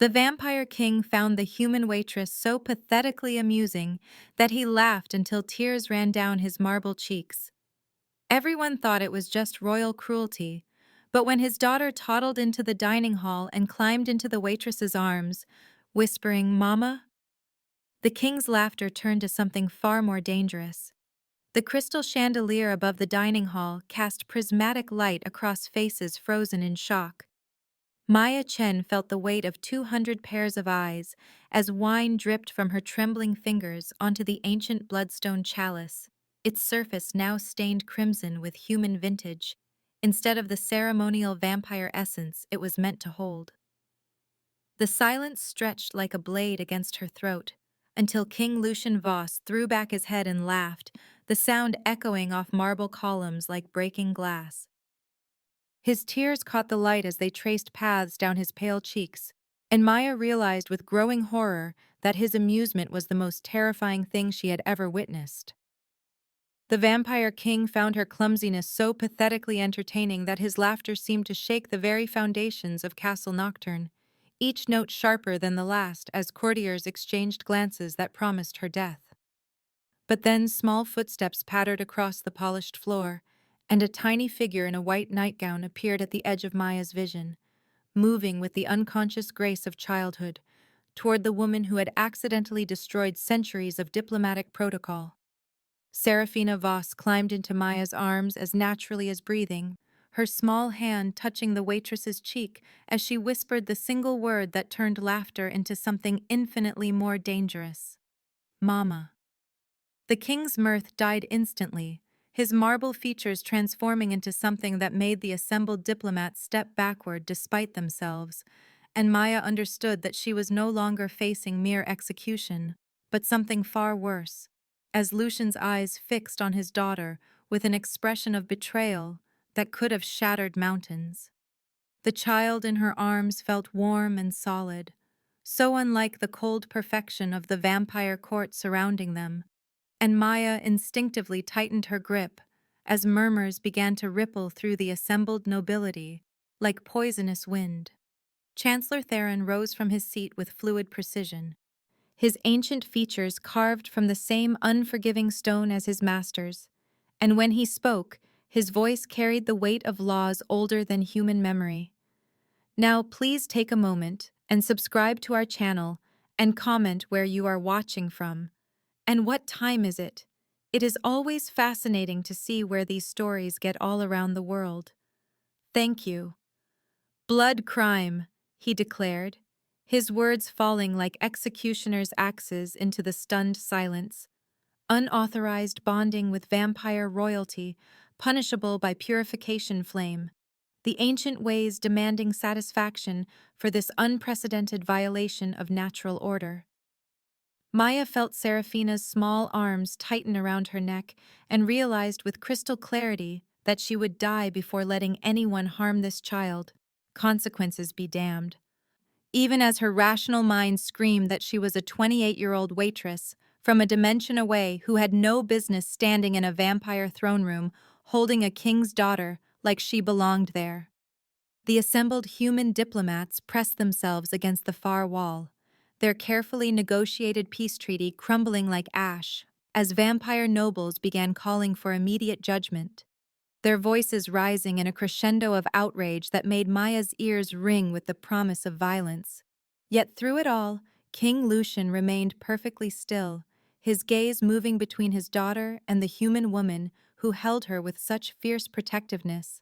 The vampire king found the human waitress so pathetically amusing that he laughed until tears ran down his marble cheeks. Everyone thought it was just royal cruelty, but when his daughter toddled into the dining hall and climbed into the waitress's arms, whispering, "Mama," the king's laughter turned to something far more dangerous. The crystal chandelier above the dining hall cast prismatic light across faces frozen in shock. Maya Chen felt the weight of 200 pairs of eyes as wine dripped from her trembling fingers onto the ancient bloodstone chalice, its surface now stained crimson with human vintage, instead of the ceremonial vampire essence it was meant to hold. The silence stretched like a blade against her throat, until King Lucian Voss threw back his head and laughed, the sound echoing off marble columns like breaking glass. His tears caught the light as they traced paths down his pale cheeks, and Maya realized with growing horror that his amusement was the most terrifying thing she had ever witnessed. The vampire king found her clumsiness so pathetically entertaining that his laughter seemed to shake the very foundations of Castle Nocturne, each note sharper than the last as courtiers exchanged glances that promised her death. But then small footsteps pattered across the polished floor, and a tiny figure in a white nightgown appeared at the edge of Maya's vision, moving with the unconscious grace of childhood, toward the woman who had accidentally destroyed centuries of diplomatic protocol. Serafina Voss climbed into Maya's arms as naturally as breathing, her small hand touching the waitress's cheek as she whispered the single word that turned laughter into something infinitely more dangerous. "Mama." The king's mirth died instantly, his marble features transforming into something that made the assembled diplomats step backward despite themselves, and Maya understood that she was no longer facing mere execution, but something far worse, as Lucian's eyes fixed on his daughter with an expression of betrayal that could have shattered mountains. The child in her arms felt warm and solid, so unlike the cold perfection of the vampire court surrounding them, and Maya instinctively tightened her grip as murmurs began to ripple through the assembled nobility like poisonous wind. Chancellor Theron rose from his seat with fluid precision, his ancient features carved from the same unforgiving stone as his master's, and when he spoke, his voice carried the weight of laws older than human memory. "Now please take a moment and subscribe to our channel and comment where you are watching from. And what time is it? It is always fascinating to see where these stories get all around the world. Thank you." "Blood crime," he declared, his words falling like executioners' axes into the stunned silence. "Unauthorized bonding with vampire royalty, punishable by purification flame. The ancient ways demanding satisfaction for this unprecedented violation of natural order." Maya felt Serafina's small arms tighten around her neck and realized with crystal clarity that she would die before letting anyone harm this child. Consequences be damned. Even as her rational mind screamed that she was a 28-year-old waitress from a dimension away who had no business standing in a vampire throne room holding a king's daughter like she belonged there. The assembled human diplomats pressed themselves against the far wall, their carefully negotiated peace treaty crumbling like ash, as vampire nobles began calling for immediate judgment, their voices rising in a crescendo of outrage that made Maya's ears ring with the promise of violence. Yet through it all, King Lucian remained perfectly still, his gaze moving between his daughter and the human woman who held her with such fierce protectiveness,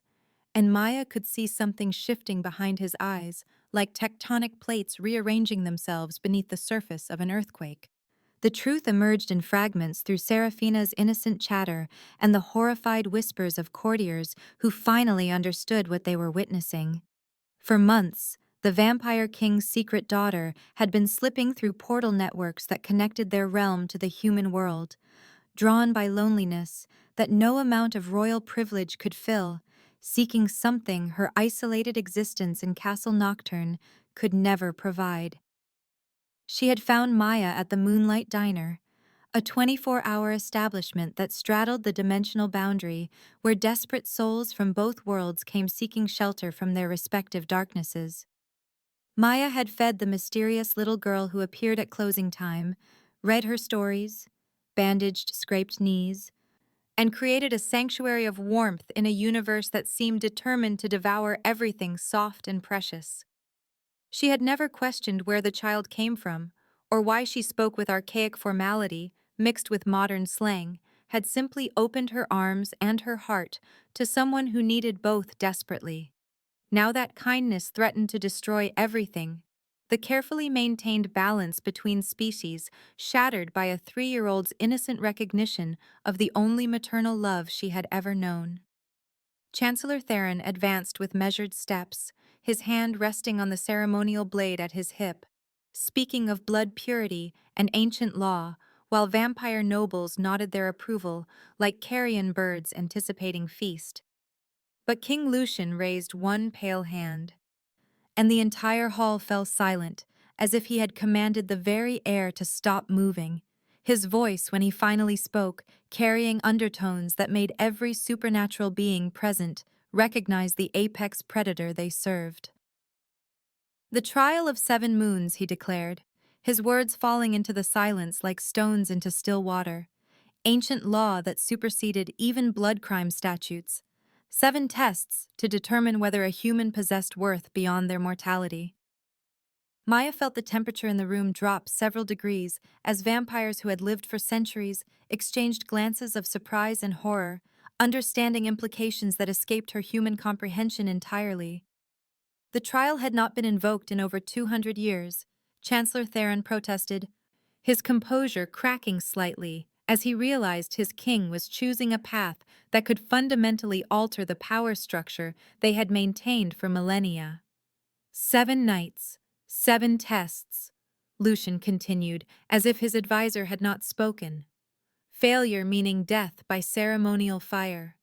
and Maya could see something shifting behind his eyes, like tectonic plates rearranging themselves beneath the surface of an earthquake. The truth emerged in fragments through Serafina's innocent chatter and the horrified whispers of courtiers who finally understood what they were witnessing. For months, the vampire king's secret daughter had been slipping through portal networks that connected their realm to the human world, drawn by loneliness that no amount of royal privilege could fill, seeking something her isolated existence in Castle Nocturne could never provide. She had found Maya at the Moonlight Diner, a 24-hour establishment that straddled the dimensional boundary where desperate souls from both worlds came seeking shelter from their respective darknesses. Maya had fed the mysterious little girl who appeared at closing time, read her stories, bandaged scraped knees, and created a sanctuary of warmth in a universe that seemed determined to devour everything soft and precious. She had never questioned where the child came from, or why she spoke with archaic formality mixed with modern slang, had simply opened her arms and her heart to someone who needed both desperately. Now that kindness threatened to destroy everything, the carefully maintained balance between species shattered by a 3-year-old's innocent recognition of the only maternal love she had ever known. Chancellor Theron advanced with measured steps, his hand resting on the ceremonial blade at his hip, speaking of blood purity and ancient law, while vampire nobles nodded their approval like carrion birds anticipating feast. But King Lucian raised one pale hand, and the entire hall fell silent, as if he had commanded the very air to stop moving. His voice, when he finally spoke, carrying undertones that made every supernatural being present recognize the apex predator they served. "The trial of 7 moons," he declared, his words falling into the silence like stones into still water. Ancient law that superseded even blood crime statutes. 7 tests to determine whether a human possessed worth beyond their mortality. Maya felt the temperature in the room drop several degrees as vampires who had lived for centuries exchanged glances of surprise and horror, understanding implications that escaped her human comprehension entirely. The trial had not been invoked in over 200 years, Chancellor Theron protested, his composure cracking slightly as he realized his king was choosing a path that could fundamentally alter the power structure they had maintained for millennia. 7 nights, 7 tests, Lucian continued, as if his advisor had not spoken. Failure meaning death by ceremonial fire.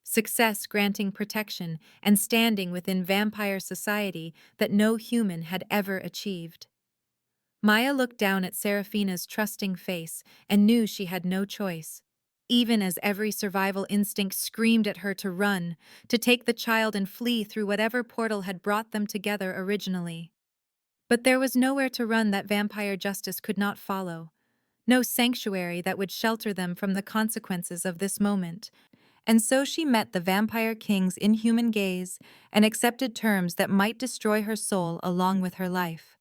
Success granting protection and standing within vampire society that no human had ever achieved. Maya looked down at Seraphina's trusting face and knew she had no choice, even as every survival instinct screamed at her to run, to take the child and flee through whatever portal had brought them together originally. But there was nowhere to run that vampire justice could not follow, no sanctuary that would shelter them from the consequences of this moment. And so she met the vampire king's inhuman gaze and accepted terms that might destroy her soul along with her life.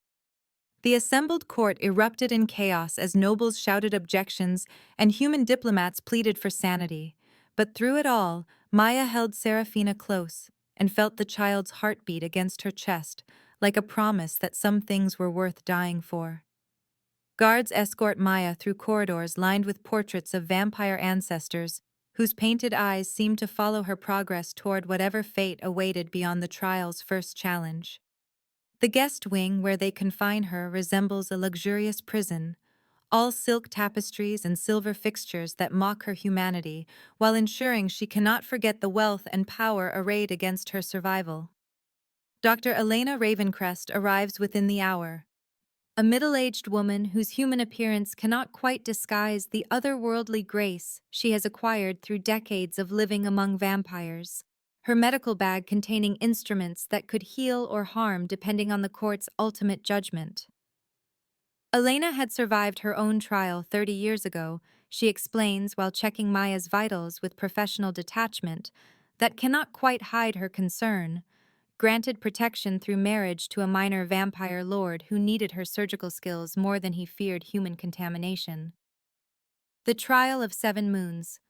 The assembled court erupted in chaos as nobles shouted objections and human diplomats pleaded for sanity. But through it all, Maya held Seraphina close and felt the child's heartbeat against her chest, like a promise that some things were worth dying for. Guards escort Maya through corridors lined with portraits of vampire ancestors, whose painted eyes seemed to follow her progress toward whatever fate awaited beyond the trial's first challenge. The guest wing where they confine her resembles a luxurious prison, all silk tapestries and silver fixtures that mock her humanity, while ensuring she cannot forget the wealth and power arrayed against her survival. Dr. Elena Ravencrest arrives within the hour, a middle-aged woman whose human appearance cannot quite disguise the otherworldly grace she has acquired through decades of living among vampires. Her medical bag containing instruments that could heal or harm depending on the court's ultimate judgment. Elena had survived her own trial 30 years ago, she explains while checking Maya's vitals with professional detachment that cannot quite hide her concern. Granted protection through marriage to a minor vampire lord who needed her surgical skills more than he feared human contamination. The trial of 7 moons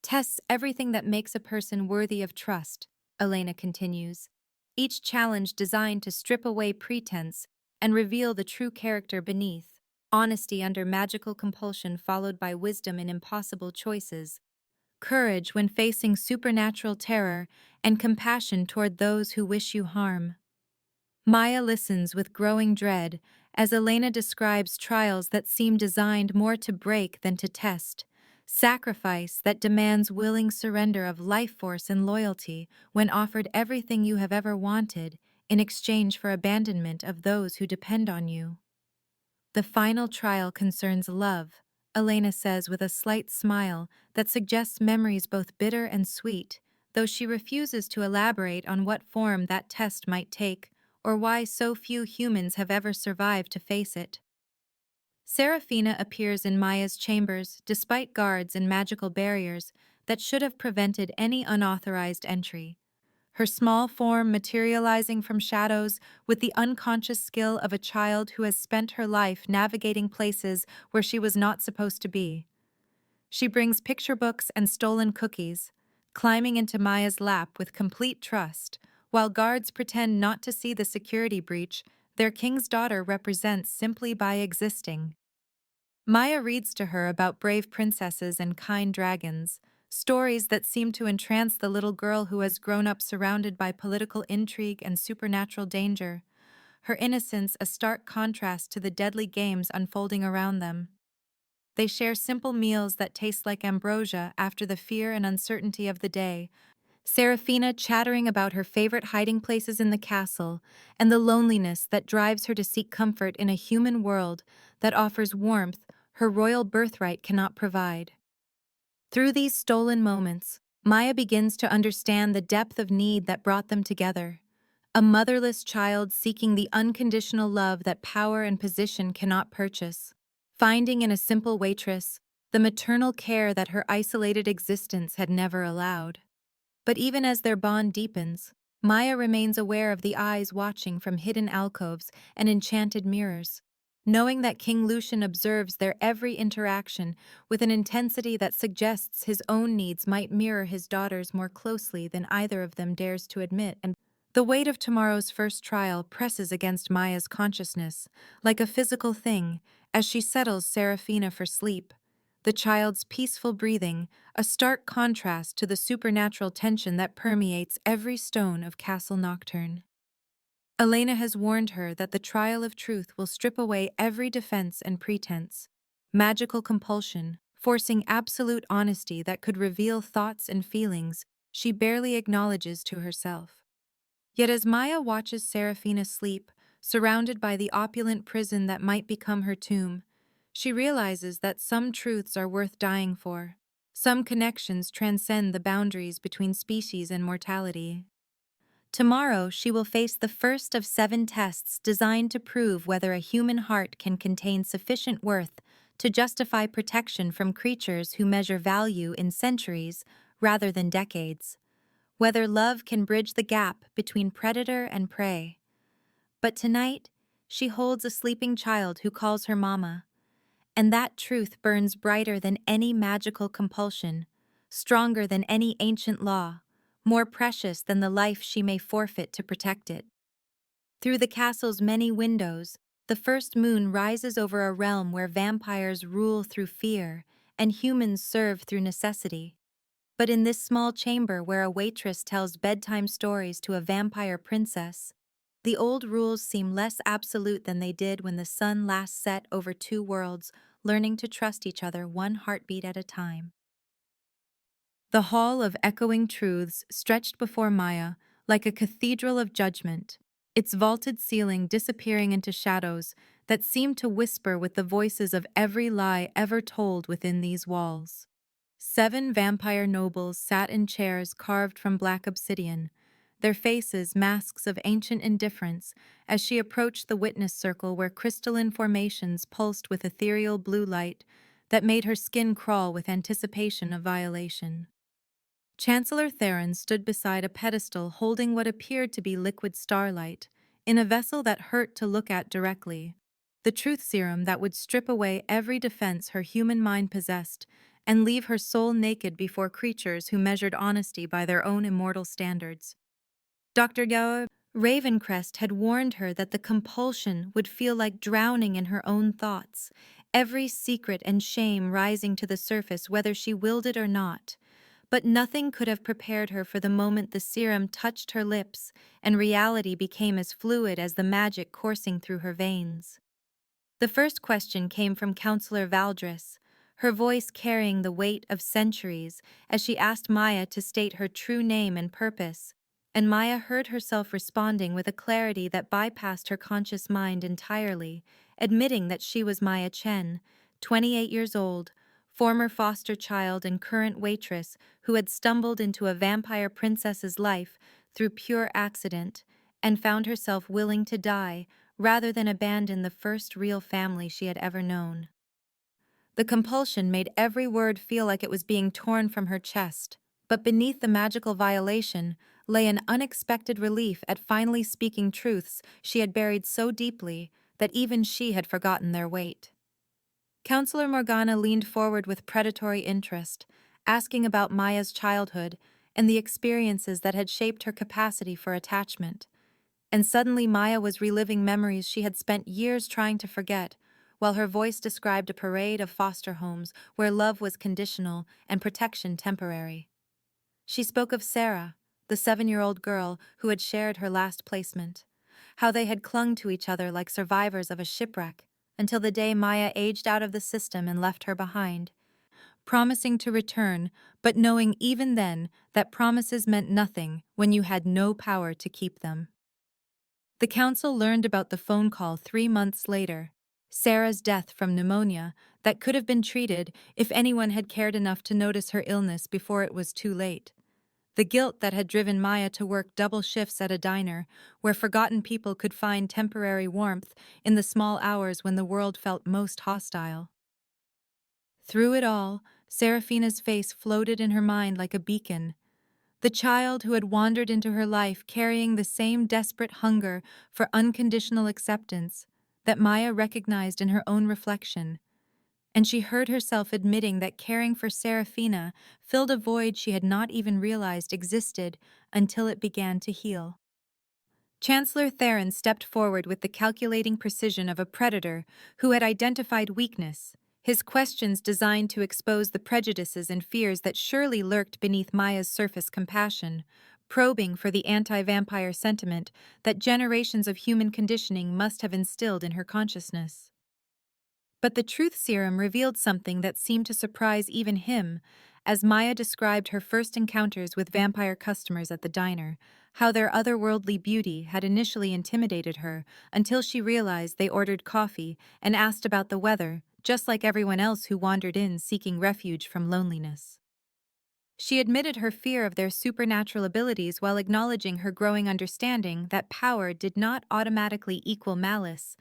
tests everything that makes a person worthy of trust, Elena continues, each challenge designed to strip away pretense and reveal the true character beneath, honesty under magical compulsion followed by wisdom in impossible choices, courage when facing supernatural terror, and compassion toward those who wish you harm. Maya listens with growing dread as Elena describes trials that seem designed more to break than to test, sacrifice that demands willing surrender of life force and loyalty when offered everything you have ever wanted in exchange for abandonment of those who depend on you. The final trial concerns love, Elena says with a slight smile that suggests memories both bitter and sweet, though she refuses to elaborate on what form that test might take or why so few humans have ever survived to face it. Serafina appears in Maya's chambers despite guards and magical barriers that should have prevented any unauthorized entry. Her small form materializing from shadows with the unconscious skill of a child who has spent her life navigating places where she was not supposed to be. She brings picture books and stolen cookies, climbing into Maya's lap with complete trust, while guards pretend not to see the security breach their king's daughter represents simply by existing. Maya reads to her about brave princesses and kind dragons, stories that seem to entrance the little girl who has grown up surrounded by political intrigue and supernatural danger, her innocence a stark contrast to the deadly games unfolding around them. They share simple meals that taste like ambrosia after the fear and uncertainty of the day, Serafina chattering about her favorite hiding places in the castle and the loneliness that drives her to seek comfort in a human world that offers warmth her royal birthright cannot provide. Through these stolen moments, Maya begins to understand the depth of need that brought them together. A motherless child seeking the unconditional love that power and position cannot purchase, finding in a simple waitress the maternal care that her isolated existence had never allowed. But even as their bond deepens, Maya remains aware of the eyes watching from hidden alcoves and enchanted mirrors, knowing that King Lucian observes their every interaction with an intensity that suggests his own needs might mirror his daughter's more closely than either of them dares to admit. And the weight of tomorrow's first trial presses against Maya's consciousness, like a physical thing, as she settles Serafina for sleep. The child's peaceful breathing, a stark contrast to the supernatural tension that permeates every stone of Castle Nocturne. Elena has warned her that the trial of truth will strip away every defense and pretense, magical compulsion, forcing absolute honesty that could reveal thoughts and feelings she barely acknowledges to herself. Yet as Maya watches Serafina sleep, surrounded by the opulent prison that might become her tomb, she realizes that some truths are worth dying for. Some connections transcend the boundaries between species and mortality. Tomorrow, she will face the first of 7 tests designed to prove whether a human heart can contain sufficient worth to justify protection from creatures who measure value in centuries rather than decades. Whether love can bridge the gap between predator and prey. But tonight, she holds a sleeping child who calls her mama. And that truth burns brighter than any magical compulsion, stronger than any ancient law, more precious than the life she may forfeit to protect it. Through the castle's many windows, the first moon rises over a realm where vampires rule through fear and humans serve through necessity. But in this small chamber where a waitress tells bedtime stories to a vampire princess, the old rules seem less absolute than they did when the sun last set over 2 worlds, learning to trust each other one heartbeat at a time. The hall of echoing truths stretched before Maya like a cathedral of judgment, its vaulted ceiling disappearing into shadows that seemed to whisper with the voices of every lie ever told within these walls. 7 vampire nobles sat in chairs carved from black obsidian, their faces masks of ancient indifference as she approached the witness circle where crystalline formations pulsed with ethereal blue light that made her skin crawl with anticipation of violation. Chancellor Theron stood beside a pedestal holding what appeared to be liquid starlight, in a vessel that hurt to look at directly, the truth serum that would strip away every defense her human mind possessed and leave her soul naked before creatures who measured honesty by their own immortal standards. Dr. Yao Ravencrest had warned her that the compulsion would feel like drowning in her own thoughts, every secret and shame rising to the surface whether she willed it or not. But nothing could have prepared her for the moment the serum touched her lips and reality became as fluid as the magic coursing through her veins. The first question came from Counselor Valdris, her voice carrying the weight of centuries as she asked Maya to state her true name and purpose, and Maya heard herself responding with a clarity that bypassed her conscious mind entirely, admitting that she was Maya Chen, 28 years old, former foster child and current waitress who had stumbled into a vampire princess's life through pure accident and found herself willing to die rather than abandon the first real family she had ever known. The compulsion made every word feel like it was being torn from her chest, but beneath the magical violation lay an unexpected relief at finally speaking truths she had buried so deeply that even she had forgotten their weight. Counselor Morgana leaned forward with predatory interest, asking about Maya's childhood and the experiences that had shaped her capacity for attachment. And suddenly Maya was reliving memories she had spent years trying to forget, while her voice described a parade of foster homes where love was conditional and protection temporary. She spoke of Sarah, the 7-year-old girl who had shared her last placement, how they had clung to each other like survivors of a shipwreck, until the day Maya aged out of the system and left her behind, promising to return, but knowing even then that promises meant nothing when you had no power to keep them. The council learned about the phone call 3 months later, Sarah's death from pneumonia, that could have been treated if anyone had cared enough to notice her illness before it was too late. The guilt that had driven Maya to work double shifts at a diner, where forgotten people could find temporary warmth in the small hours when the world felt most hostile. Through it all, Seraphina's face floated in her mind like a beacon. The child who had wandered into her life carrying the same desperate hunger for unconditional acceptance that Maya recognized in her own reflection. And she heard herself admitting that caring for Seraphina filled a void she had not even realized existed until it began to heal. Chancellor Theron stepped forward with the calculating precision of a predator who had identified weakness, his questions designed to expose the prejudices and fears that surely lurked beneath Maya's surface compassion, probing for the anti-vampire sentiment that generations of human conditioning must have instilled in her consciousness. But the truth serum revealed something that seemed to surprise even him, as Maya described her first encounters with vampire customers at the diner, how their otherworldly beauty had initially intimidated her until she realized they ordered coffee and asked about the weather, just like everyone else who wandered in seeking refuge from loneliness. She admitted her fear of their supernatural abilities while acknowledging her growing understanding that power did not automatically equal malice,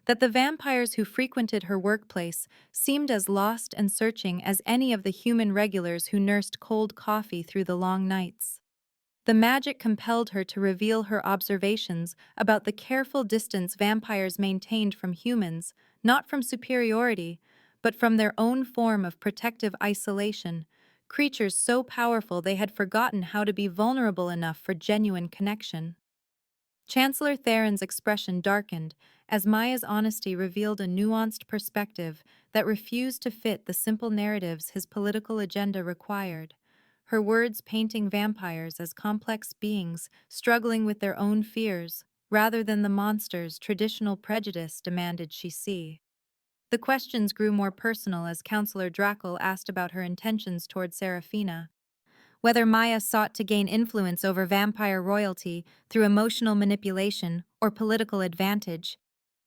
that the vampires who frequented her workplace seemed as lost and searching as any of the human regulars who nursed cold coffee through the long nights. The magic compelled her to reveal her observations about the careful distance vampires maintained from humans, not from superiority, but from their own form of protective isolation, creatures so powerful they had forgotten how to be vulnerable enough for genuine connection. Chancellor Theron's expression darkened as Maya's honesty revealed a nuanced perspective that refused to fit the simple narratives his political agenda required, her words painting vampires as complex beings struggling with their own fears rather than the monsters traditional prejudice demanded she see. The questions grew more personal as Counselor Drackle asked about her intentions toward Seraphina, whether Maya sought to gain influence over vampire royalty through emotional manipulation or political advantage,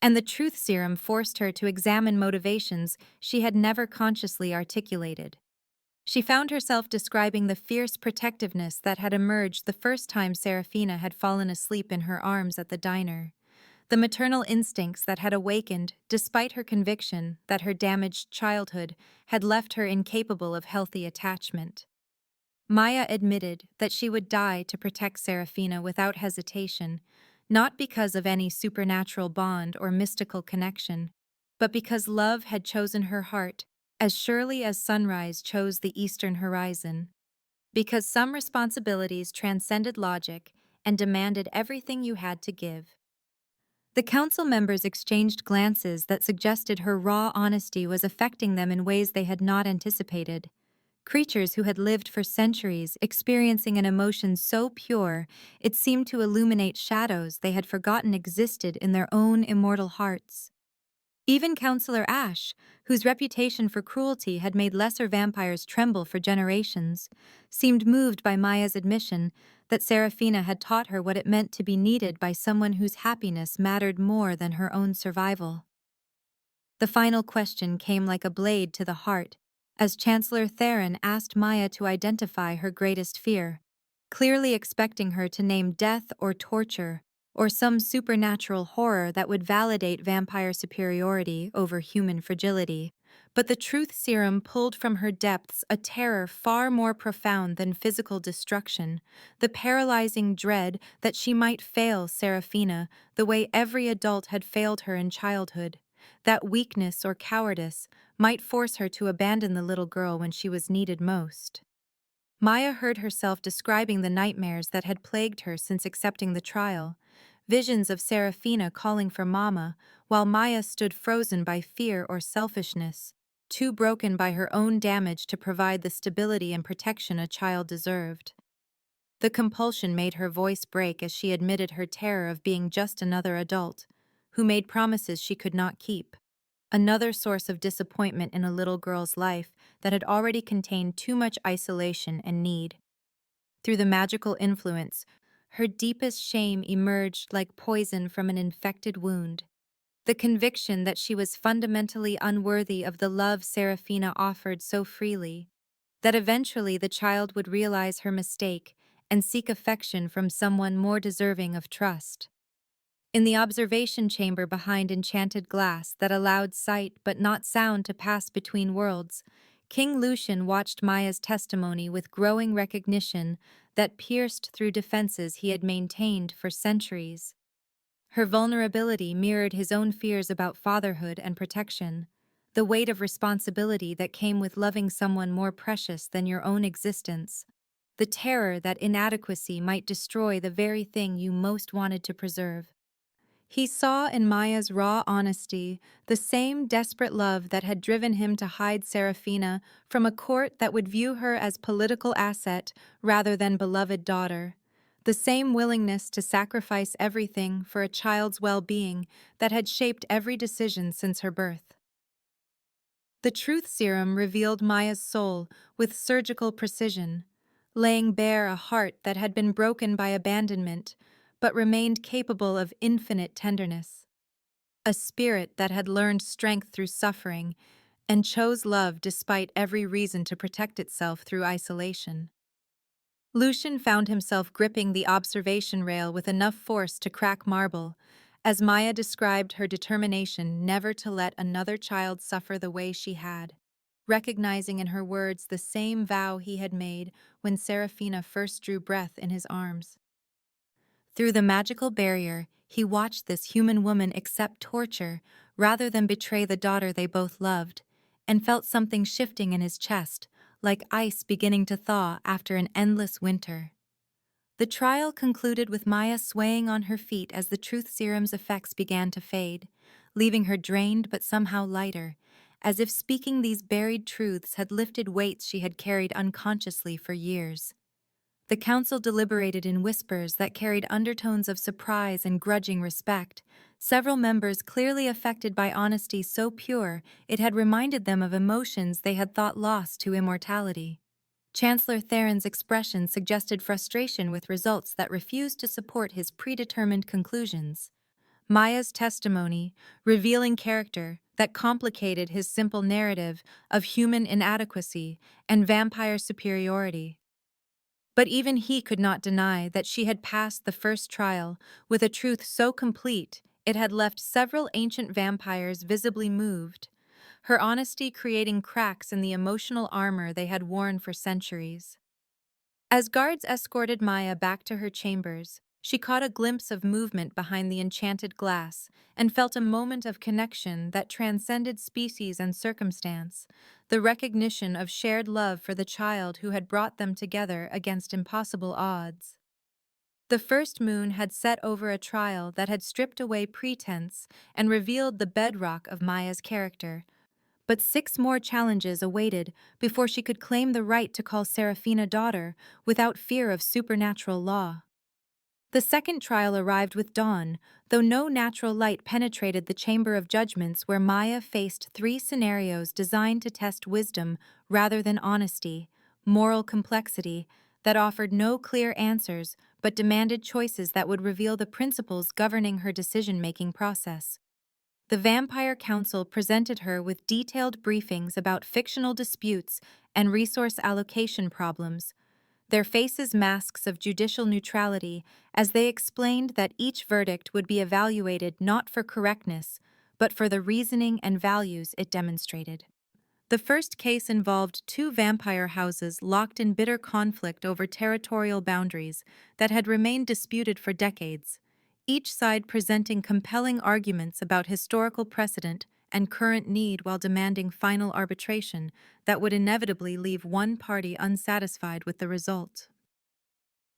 and the truth serum forced her to examine motivations she had never consciously articulated. She found herself describing the fierce protectiveness that had emerged the first time Seraphina had fallen asleep in her arms at the diner, the maternal instincts that had awakened despite her conviction that her damaged childhood had left her incapable of healthy attachment. Maya admitted that she would die to protect Seraphina without hesitation, not because of any supernatural bond or mystical connection, but because love had chosen her heart as surely as sunrise chose the eastern horizon. Because some responsibilities transcended logic and demanded everything you had to give. The council members exchanged glances that suggested her raw honesty was affecting them in ways they had not anticipated. Creatures who had lived for centuries experiencing an emotion so pure it seemed to illuminate shadows they had forgotten existed in their own immortal hearts. Even Counselor Ash, whose reputation for cruelty had made lesser vampires tremble for generations, seemed moved by Maya's admission that Seraphina had taught her what it meant to be needed by someone whose happiness mattered more than her own survival. The final question came like a blade to the heart, as Chancellor Theron asked Maya to identify her greatest fear, clearly expecting her to name death or torture, or some supernatural horror that would validate vampire superiority over human fragility. But the truth serum pulled from her depths a terror far more profound than physical destruction, the paralyzing dread that she might fail Serafina the way every adult had failed her in childhood, that weakness or cowardice might force her to abandon the little girl when she was needed most. Maya heard herself describing the nightmares that had plagued her since accepting the trial, visions of Serafina calling for Mama, while Maya stood frozen by fear or selfishness, too broken by her own damage to provide the stability and protection a child deserved. The compulsion made her voice break as she admitted her terror of being just another adult, who made promises she could not keep. Another source of disappointment in a little girl's life that had already contained too much isolation and need. Through the magical influence, her deepest shame emerged like poison from an infected wound. The conviction that she was fundamentally unworthy of the love Serafina offered so freely, that eventually the child would realize her mistake and seek affection from someone more deserving of trust. In the observation chamber behind enchanted glass that allowed sight but not sound to pass between worlds, King Lucian watched Maya's testimony with growing recognition that pierced through defenses he had maintained for centuries. Her vulnerability mirrored his own fears about fatherhood and protection, the weight of responsibility that came with loving someone more precious than your own existence, the terror that inadequacy might destroy the very thing you most wanted to preserve. He saw in Maya's raw honesty the same desperate love that had driven him to hide Serafina from a court that would view her as political asset rather than beloved daughter, the same willingness to sacrifice everything for a child's well-being that had shaped every decision since her birth. The truth serum revealed Maya's soul with surgical precision, laying bare a heart that had been broken by abandonment but remained capable of infinite tenderness. A spirit that had learned strength through suffering and chose love despite every reason to protect itself through isolation. Lucian found himself gripping the observation rail with enough force to crack marble, as Maya described her determination never to let another child suffer the way she had, recognizing in her words the same vow he had made when Serafina first drew breath in his arms. Through the magical barrier, he watched this human woman accept torture rather than betray the daughter they both loved, and felt something shifting in his chest, like ice beginning to thaw after an endless winter. The trial concluded with Maya swaying on her feet as the truth serum's effects began to fade, leaving her drained but somehow lighter, as if speaking these buried truths had lifted weights she had carried unconsciously for years. The council deliberated in whispers that carried undertones of surprise and grudging respect, several members clearly affected by honesty so pure it had reminded them of emotions they had thought lost to immortality. Chancellor Theron's expression suggested frustration with results that refused to support his predetermined conclusions. Maya's testimony, revealing character that complicated his simple narrative of human inadequacy and vampire superiority. But even he could not deny that she had passed the first trial with a truth so complete it had left several ancient vampires visibly moved, her honesty creating cracks in the emotional armor they had worn for centuries. As guards escorted Maya back to her chambers, she caught a glimpse of movement behind the enchanted glass and felt a moment of connection that transcended species and circumstance, the recognition of shared love for the child who had brought them together against impossible odds. The first moon had set over a trial that had stripped away pretense and revealed the bedrock of Maya's character, but 6 more challenges awaited before she could claim the right to call Serafina daughter without fear of supernatural law. The second trial arrived with dawn, though no natural light penetrated the chamber of judgments where Maya faced 3 scenarios designed to test wisdom rather than honesty, moral complexity, that offered no clear answers but demanded choices that would reveal the principles governing her decision-making process. The Vampire Council presented her with detailed briefings about fictional disputes and resource allocation problems, their faces masks of judicial neutrality, as they explained that each verdict would be evaluated not for correctness, but for the reasoning and values it demonstrated. The first case involved two vampire houses locked in bitter conflict over territorial boundaries that had remained disputed for decades, each side presenting compelling arguments about historical precedent and current need while demanding final arbitration that would inevitably leave one party unsatisfied with the result.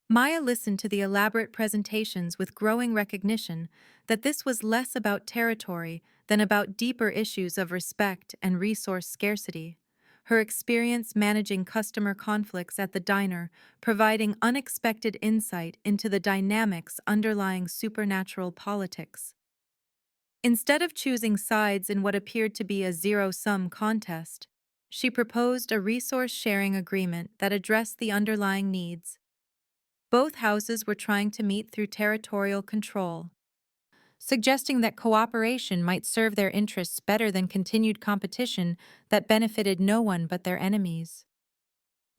Maya listened to the elaborate presentations with growing recognition that this was less about territory than about deeper issues of respect and resource scarcity. Her experience managing customer conflicts at the diner providing unexpected insight into the dynamics underlying supernatural politics. Instead of choosing sides in what appeared to be a zero-sum contest, she proposed a resource-sharing agreement that addressed the underlying needs. Both houses were trying to meet through territorial control, suggesting that cooperation might serve their interests better than continued competition that benefited no one but their enemies.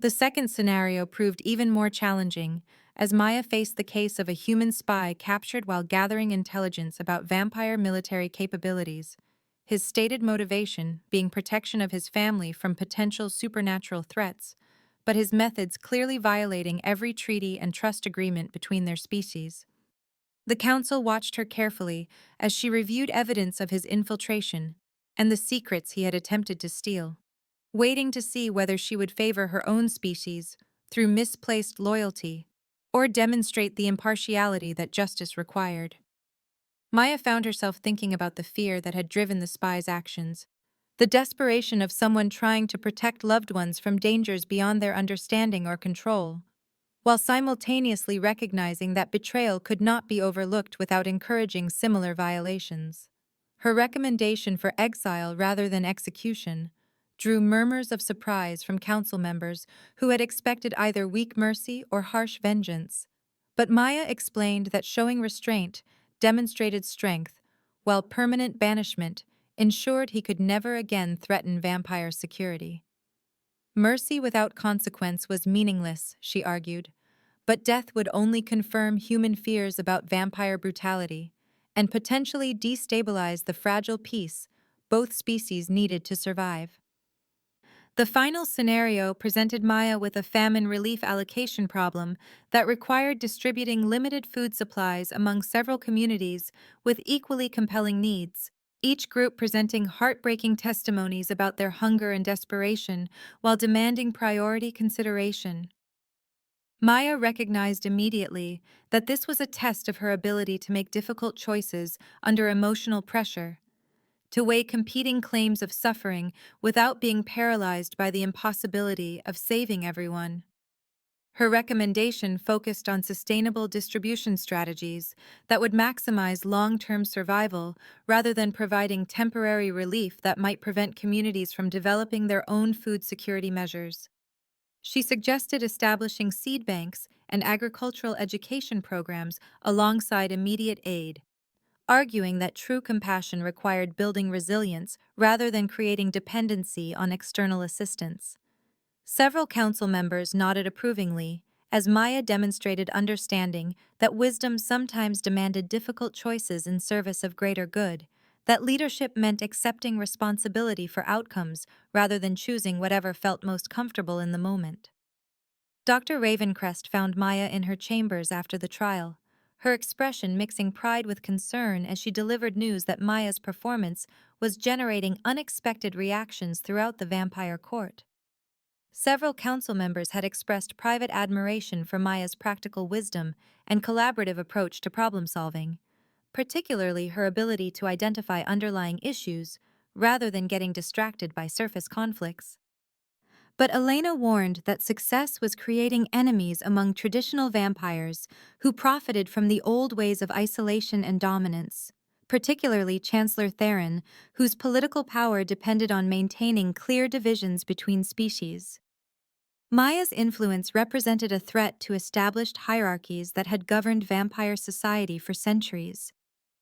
The second scenario proved even more challenging, as Maya faced the case of a human spy captured while gathering intelligence about vampire military capabilities, his stated motivation being protection of his family from potential supernatural threats, but his methods clearly violating every treaty and trust agreement between their species. The council watched her carefully as she reviewed evidence of his infiltration and the secrets he had attempted to steal, waiting to see whether she would favor her own species through misplaced loyalty or demonstrate the impartiality that justice required. Maya found herself thinking about the fear that had driven the spy's actions, the desperation of someone trying to protect loved ones from dangers beyond their understanding or control, while simultaneously recognizing that betrayal could not be overlooked without encouraging similar violations. Her recommendation for exile rather than execution drew murmurs of surprise from council members who had expected either weak mercy or harsh vengeance. But Maya explained that showing restraint demonstrated strength, while permanent banishment ensured he could never again threaten vampire security. Mercy without consequence was meaningless, she argued, but death would only confirm human fears about vampire brutality and potentially destabilize the fragile peace both species needed to survive. The final scenario presented Maya with a famine relief allocation problem that required distributing limited food supplies among several communities with equally compelling needs, each group presenting heartbreaking testimonies about their hunger and desperation while demanding priority consideration. Maya recognized immediately that this was a test of her ability to make difficult choices under emotional pressure, to weigh competing claims of suffering without being paralyzed by the impossibility of saving everyone. Her recommendation focused on sustainable distribution strategies that would maximize long-term survival rather than providing temporary relief that might prevent communities from developing their own food security measures. She suggested establishing seed banks and agricultural education programs alongside immediate aid, arguing that true compassion required building resilience rather than creating dependency on external assistance. Several council members nodded approvingly, as Maya demonstrated understanding that wisdom sometimes demanded difficult choices in service of greater good, that leadership meant accepting responsibility for outcomes rather than choosing whatever felt most comfortable in the moment. Dr. Ravencrest found Maya in her chambers after the trial, her expression mixing pride with concern as she delivered news that Maya's performance was generating unexpected reactions throughout the vampire court. Several council members had expressed private admiration for Maya's practical wisdom and collaborative approach to problem-solving, particularly her ability to identify underlying issues rather than getting distracted by surface conflicts. But Elena warned that success was creating enemies among traditional vampires who profited from the old ways of isolation and dominance, particularly Chancellor Theron, whose political power depended on maintaining clear divisions between species. Maya's influence represented a threat to established hierarchies that had governed vampire society for centuries,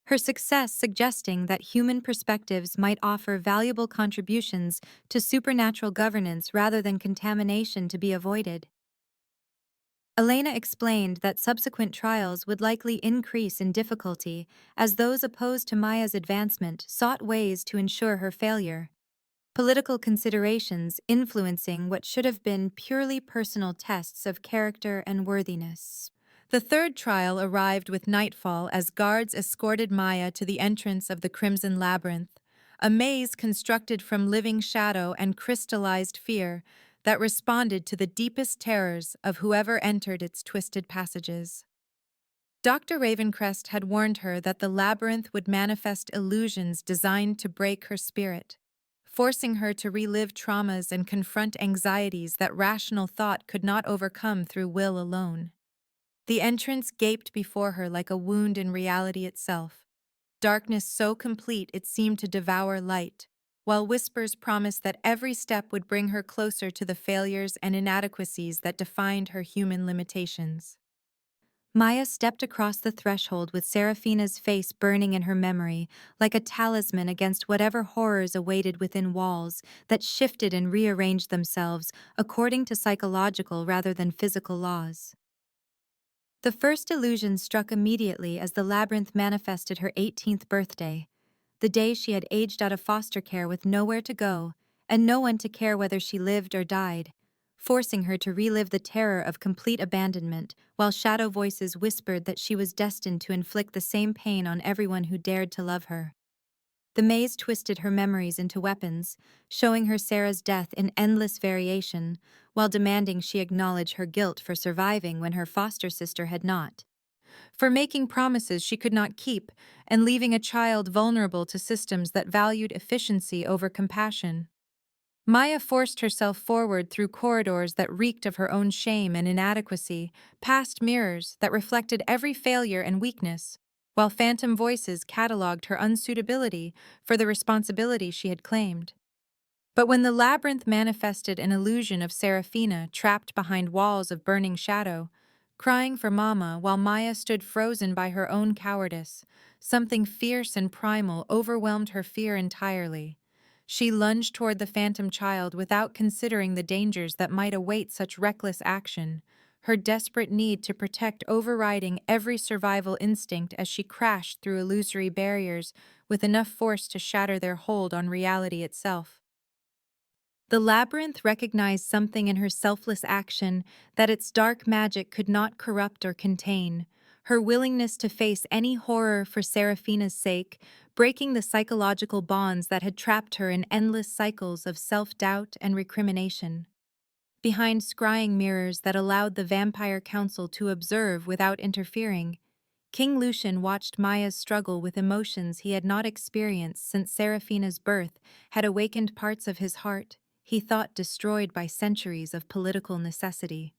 her success suggesting that human perspectives might offer valuable contributions to supernatural governance rather than contamination to be avoided. Elena explained that subsequent trials would likely increase in difficulty as those opposed to Maya's advancement sought ways to ensure her failure. Political considerations influencing what should have been purely personal tests of character and worthiness. The third trial arrived with nightfall as guards escorted Maya to the entrance of the Crimson Labyrinth, a maze constructed from living shadow and crystallized fear that responded to the deepest terrors of whoever entered its twisted passages. Dr. Ravencrest had warned her that the labyrinth would manifest illusions designed to break her spirit, forcing her to relive traumas and confront anxieties that rational thought could not overcome through will alone. The entrance gaped before her like a wound in reality itself, darkness so complete it seemed to devour light, while whispers promised that every step would bring her closer to the failures and inadequacies that defined her human limitations. Maya stepped across the threshold with Seraphina's face burning in her memory, like a talisman against whatever horrors awaited within walls that shifted and rearranged themselves according to psychological rather than physical laws. The first illusion struck immediately as the labyrinth manifested her 18th birthday, the day she had aged out of foster care with nowhere to go and no one to care whether she lived or died, forcing her to relive the terror of complete abandonment, while shadow voices whispered that she was destined to inflict the same pain on everyone who dared to love her. The maze twisted her memories into weapons, showing her Sarah's death in endless variation, while demanding she acknowledge her guilt for surviving when her foster sister had not, for making promises she could not keep, and leaving a child vulnerable to systems that valued efficiency over compassion. Maya forced herself forward through corridors that reeked of her own shame and inadequacy, past mirrors that reflected every failure and weakness, while phantom voices catalogued her unsuitability for the responsibility she had claimed. But when the labyrinth manifested an illusion of Seraphina trapped behind walls of burning shadow, crying for Mama while Maya stood frozen by her own cowardice, something fierce and primal overwhelmed her fear entirely. She lunged toward the phantom child without considering the dangers that might await such reckless action, her desperate need to protect overriding every survival instinct as she crashed through illusory barriers with enough force to shatter their hold on reality itself. The labyrinth recognized something in her selfless action that its dark magic could not corrupt or contain, her willingness to face any horror for Seraphina's sake, breaking the psychological bonds that had trapped her in endless cycles of self-doubt and recrimination. Behind scrying mirrors that allowed the Vampire Council to observe without interfering, King Lucian watched Maya's struggle with emotions he had not experienced since Seraphina's birth had awakened parts of his heart he thought destroyed by centuries of political necessity.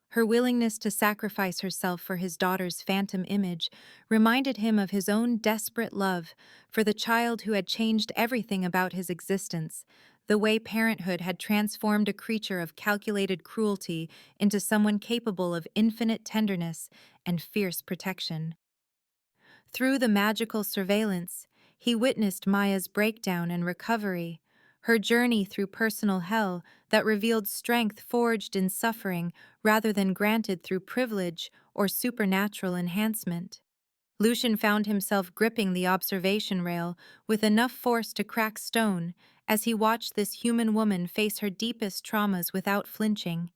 Her willingness to sacrifice herself for his daughter's phantom image reminded him of his own desperate love for the child who had changed everything about his existence, the way parenthood had transformed a creature of calculated cruelty into someone capable of infinite tenderness and fierce protection. Through the magical surveillance, he witnessed Maya's breakdown and recovery, her journey through personal hell that revealed strength forged in suffering rather than granted through privilege or supernatural enhancement. Lucian found himself gripping the observation rail with enough force to crack stone as he watched this human woman face her deepest traumas without flinching.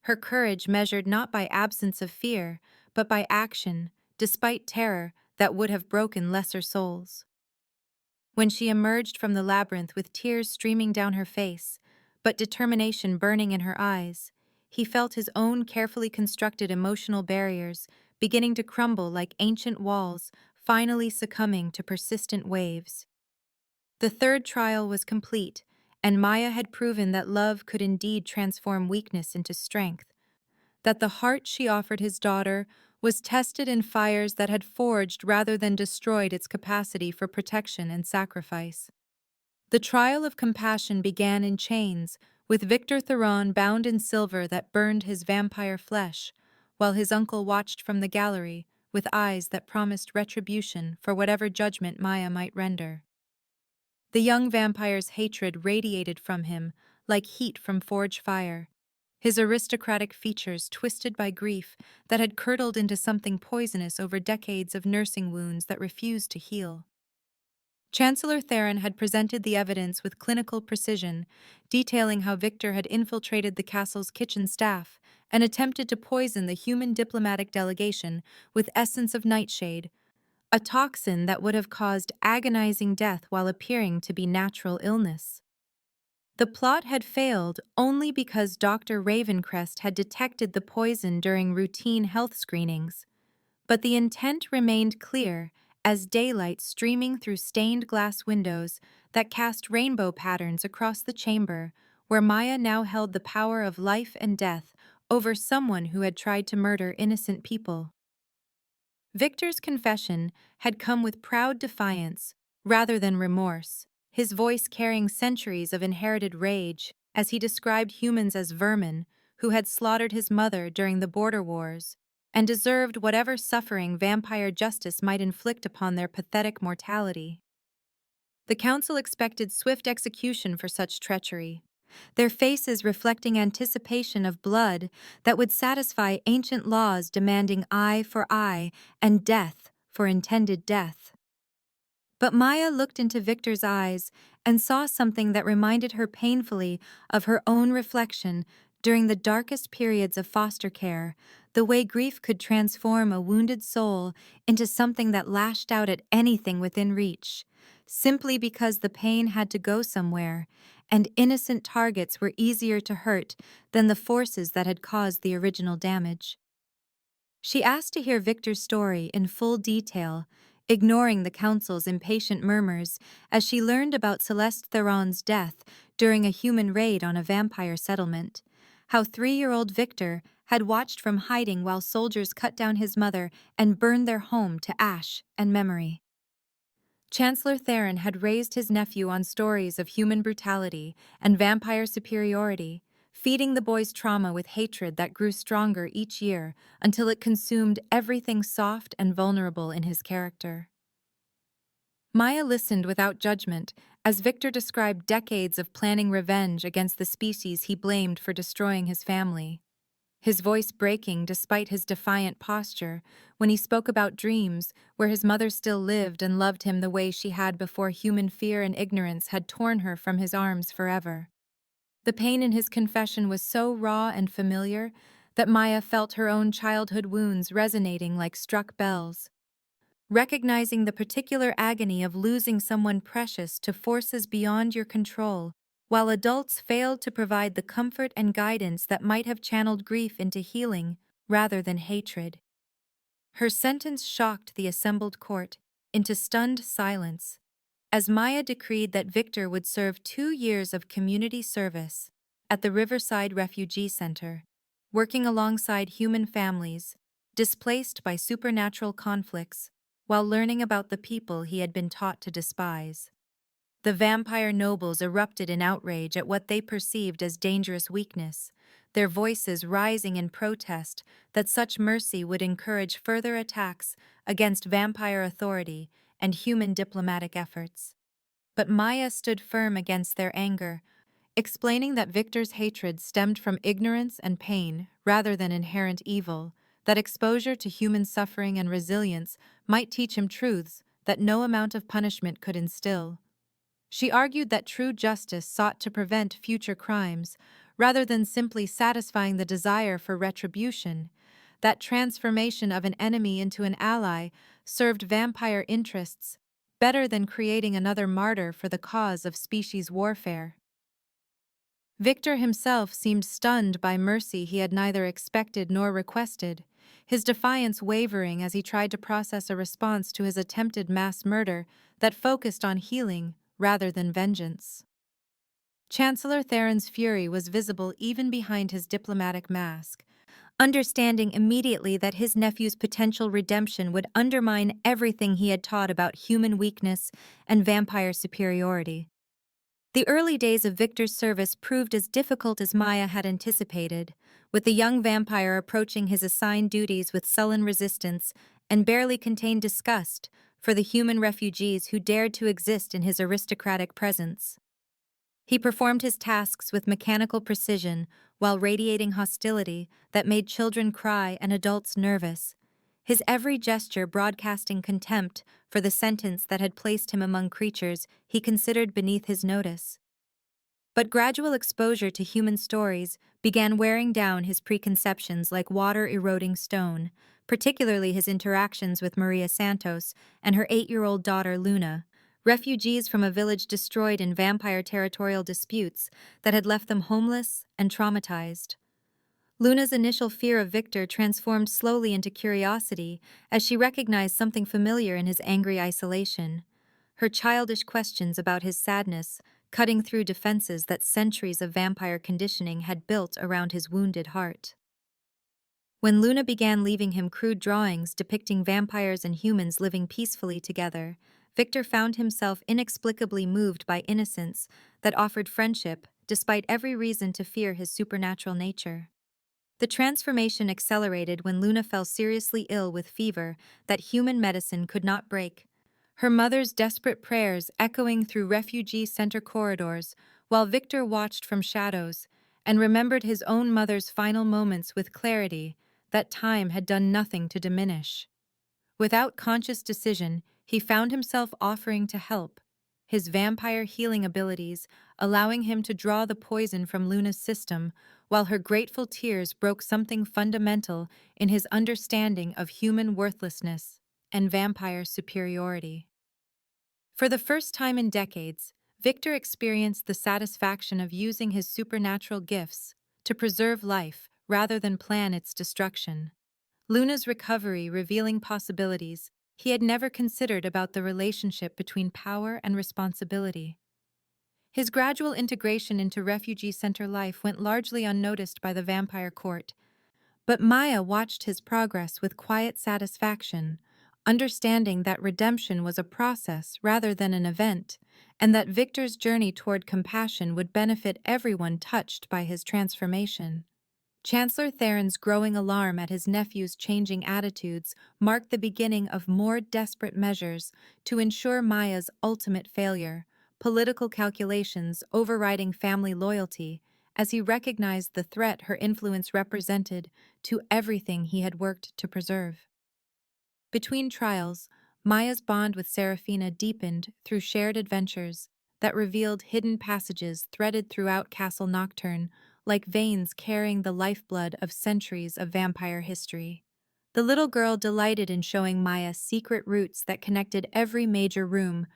Her courage measured not by absence of fear, but by action, despite terror that would have broken lesser souls. When she emerged from the labyrinth with tears streaming down her face, but determination burning in her eyes, he felt his own carefully constructed emotional barriers beginning to crumble like ancient walls, finally succumbing to persistent waves. The third trial was complete, and Maya had proven that love could indeed transform weakness into strength, that the heart she offered his daughter was tested in fires that had forged rather than destroyed its capacity for protection and sacrifice. The trial of compassion began in chains, with Victor Theron bound in silver that burned his vampire flesh, while his uncle watched from the gallery with eyes that promised retribution for whatever judgment Maya might render. The young vampire's hatred radiated from him like heat from forge fire, his aristocratic features twisted by grief that had curdled into something poisonous over decades of nursing wounds that refused to heal. Chancellor Theron had presented the evidence with clinical precision, detailing how Victor had infiltrated the castle's kitchen staff and attempted to poison the human diplomatic delegation with essence of nightshade, a toxin that would have caused agonizing death while appearing to be natural illness. The plot had failed only because Dr. Ravencrest had detected the poison during routine health screenings, but the intent remained clear as daylight streaming through stained glass windows that cast rainbow patterns across the chamber, where Maya now held the power of life and death over someone who had tried to murder innocent people. Victor's confession had come with proud defiance rather than remorse, his voice carrying centuries of inherited rage as he described humans as vermin who had slaughtered his mother during the border wars and deserved whatever suffering vampire justice might inflict upon their pathetic mortality. The council expected swift execution for such treachery, their faces reflecting anticipation of blood that would satisfy ancient laws demanding eye for eye and death for intended death. But Maya looked into Victor's eyes and saw something that reminded her painfully of her own reflection during the darkest periods of foster care, the way grief could transform a wounded soul into something that lashed out at anything within reach, simply because the pain had to go somewhere, and innocent targets were easier to hurt than the forces that had caused the original damage. She asked to hear Victor's story in full detail, ignoring the council's impatient murmurs as she learned about Celeste Theron's death during a human raid on a vampire settlement, how 3-year-old Victor had watched from hiding while soldiers cut down his mother and burned their home to ash and memory. Chancellor Theron had raised his nephew on stories of human brutality and vampire superiority, feeding the boy's trauma with hatred that grew stronger each year until it consumed everything soft and vulnerable in his character. Maya listened without judgment as Victor described decades of planning revenge against the species he blamed for destroying his family, his voice breaking despite his defiant posture when he spoke about dreams where his mother still lived and loved him the way she had before human fear and ignorance had torn her from his arms forever. The pain in his confession was so raw and familiar that Maya felt her own childhood wounds resonating like struck bells. Recognizing the particular agony of losing someone precious to forces beyond your control, while adults failed to provide the comfort and guidance that might have channeled grief into healing rather than hatred. Her sentence shocked the assembled court into stunned silence, as Maya decreed that Victor would serve 2 years of community service at the Riverside Refugee Center, working alongside human families displaced by supernatural conflicts while learning about the people he had been taught to despise. The vampire nobles erupted in outrage at what they perceived as dangerous weakness, their voices rising in protest that such mercy would encourage further attacks against vampire authority and human diplomatic efforts. But Maya stood firm against their anger, explaining that Victor's hatred stemmed from ignorance and pain rather than inherent evil, that exposure to human suffering and resilience might teach him truths that no amount of punishment could instill. She argued that true justice sought to prevent future crimes, rather than simply satisfying the desire for retribution. That transformation of an enemy into an ally served vampire interests better than creating another martyr for the cause of species warfare. Victor himself seemed stunned by mercy he had neither expected nor requested, his defiance wavering as he tried to process a response to his attempted mass murder that focused on healing rather than vengeance. Chancellor Theron's fury was visible even behind his diplomatic mask, understanding immediately that his nephew's potential redemption would undermine everything he had taught about human weakness and vampire superiority. The early days of Victor's service proved as difficult as Maya had anticipated, with the young vampire approaching his assigned duties with sullen resistance and barely contained disgust for the human refugees who dared to exist in his aristocratic presence. He performed his tasks with mechanical precision while radiating hostility that made children cry and adults nervous, his every gesture broadcasting contempt for the sentence that had placed him among creatures he considered beneath his notice. But gradual exposure to human stories began wearing down his preconceptions like water eroding stone, particularly his interactions with Maria Santos and her 8-year-old daughter Luna, refugees from a village destroyed in vampire territorial disputes that had left them homeless and traumatized. Luna's initial fear of Victor transformed slowly into curiosity as she recognized something familiar in his angry isolation. Her childish questions about his sadness, cutting through defenses that centuries of vampire conditioning had built around his wounded heart. When Luna began leaving him crude drawings depicting vampires and humans living peacefully together, Victor found himself inexplicably moved by innocence that offered friendship despite every reason to fear his supernatural nature. The transformation accelerated when Luna fell seriously ill with fever that human medicine could not break, her mother's desperate prayers echoing through refugee center corridors while Victor watched from shadows and remembered his own mother's final moments with clarity that time had done nothing to diminish. Without conscious decision, he found himself offering to help, his vampire healing abilities allowing him to draw the poison from Luna's system, while her grateful tears broke something fundamental in his understanding of human worthlessness and vampire superiority. For the first time in decades, Victor experienced the satisfaction of using his supernatural gifts to preserve life rather than plan its destruction. Luna's recovery revealing possibilities he had never considered about the relationship between power and responsibility. His gradual integration into refugee center life went largely unnoticed by the vampire court, but Maya watched his progress with quiet satisfaction, understanding that redemption was a process rather than an event, and that Victor's journey toward compassion would benefit everyone touched by his transformation. Chancellor Theron's growing alarm at his nephew's changing attitudes marked the beginning of more desperate measures to ensure Maya's ultimate failure, political calculations overriding family loyalty, as he recognized the threat her influence represented to everything he had worked to preserve. Between trials, Maya's bond with Serafina deepened through shared adventures that revealed hidden passages threaded throughout Castle Nocturne, like veins carrying the lifeblood of centuries of vampire history. The little girl delighted in showing Maya secret routes that connected every major room,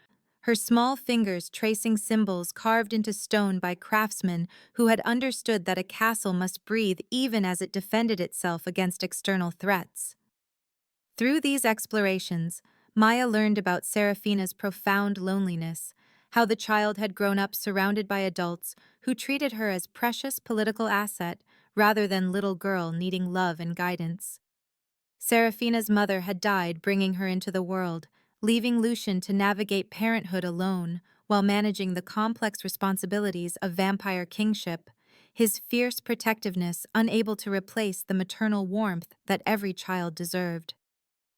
her small fingers tracing symbols carved into stone by craftsmen who had understood that a castle must breathe even as it defended itself against external threats. Through these explorations, Maya learned about Serafina's profound loneliness, how the child had grown up surrounded by adults who treated her as precious political asset rather than little girl needing love and guidance. Serafina's mother had died bringing her into the world, leaving Lucian to navigate parenthood alone while managing the complex responsibilities of vampire kingship, his fierce protectiveness unable to replace the maternal warmth that every child deserved.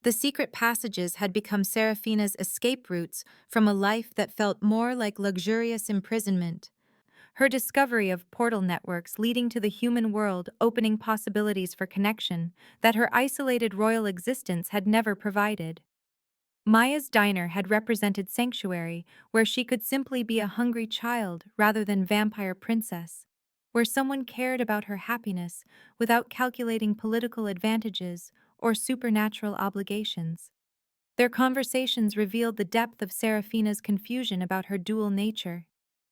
The secret passages had become Serafina's escape routes from a life that felt more like luxurious imprisonment. Her discovery of portal networks leading to the human world opening possibilities for connection that her isolated royal existence had never provided. Maya's diner had represented sanctuary where she could simply be a hungry child rather than vampire princess, where someone cared about her happiness without calculating political advantages or supernatural obligations. Their conversations revealed the depth of Serafina's confusion about her dual nature.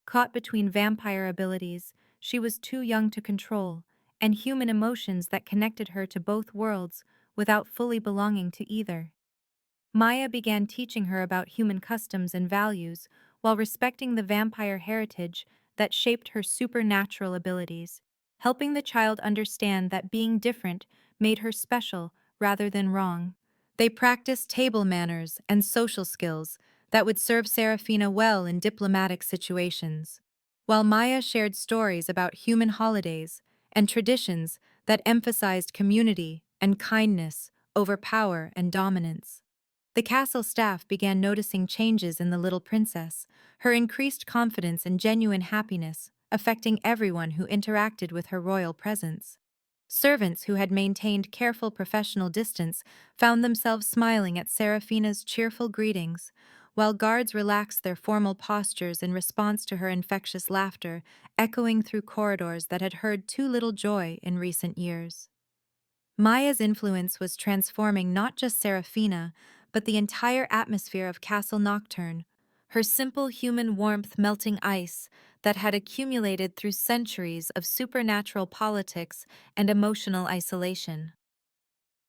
Caught between vampire abilities she was too young to control, and human emotions that connected her to both worlds without fully belonging to either. Maya began teaching her about human customs and values while respecting the vampire heritage that shaped her supernatural abilities, helping the child understand that being different made her special rather than wrong. They practiced table manners and social skills that would serve Serafina well in diplomatic situations, while Maya shared stories about human holidays and traditions that emphasized community and kindness over power and dominance. The castle staff began noticing changes in the little princess, her increased confidence and genuine happiness, affecting everyone who interacted with her royal presence. Servants who had maintained careful professional distance found themselves smiling at Seraphina's cheerful greetings, while guards relaxed their formal postures in response to her infectious laughter, echoing through corridors that had heard too little joy in recent years. Maya's influence was transforming not just Seraphina, but the entire atmosphere of Castle Nocturne, her simple human warmth melting ice that had accumulated through centuries of supernatural politics and emotional isolation.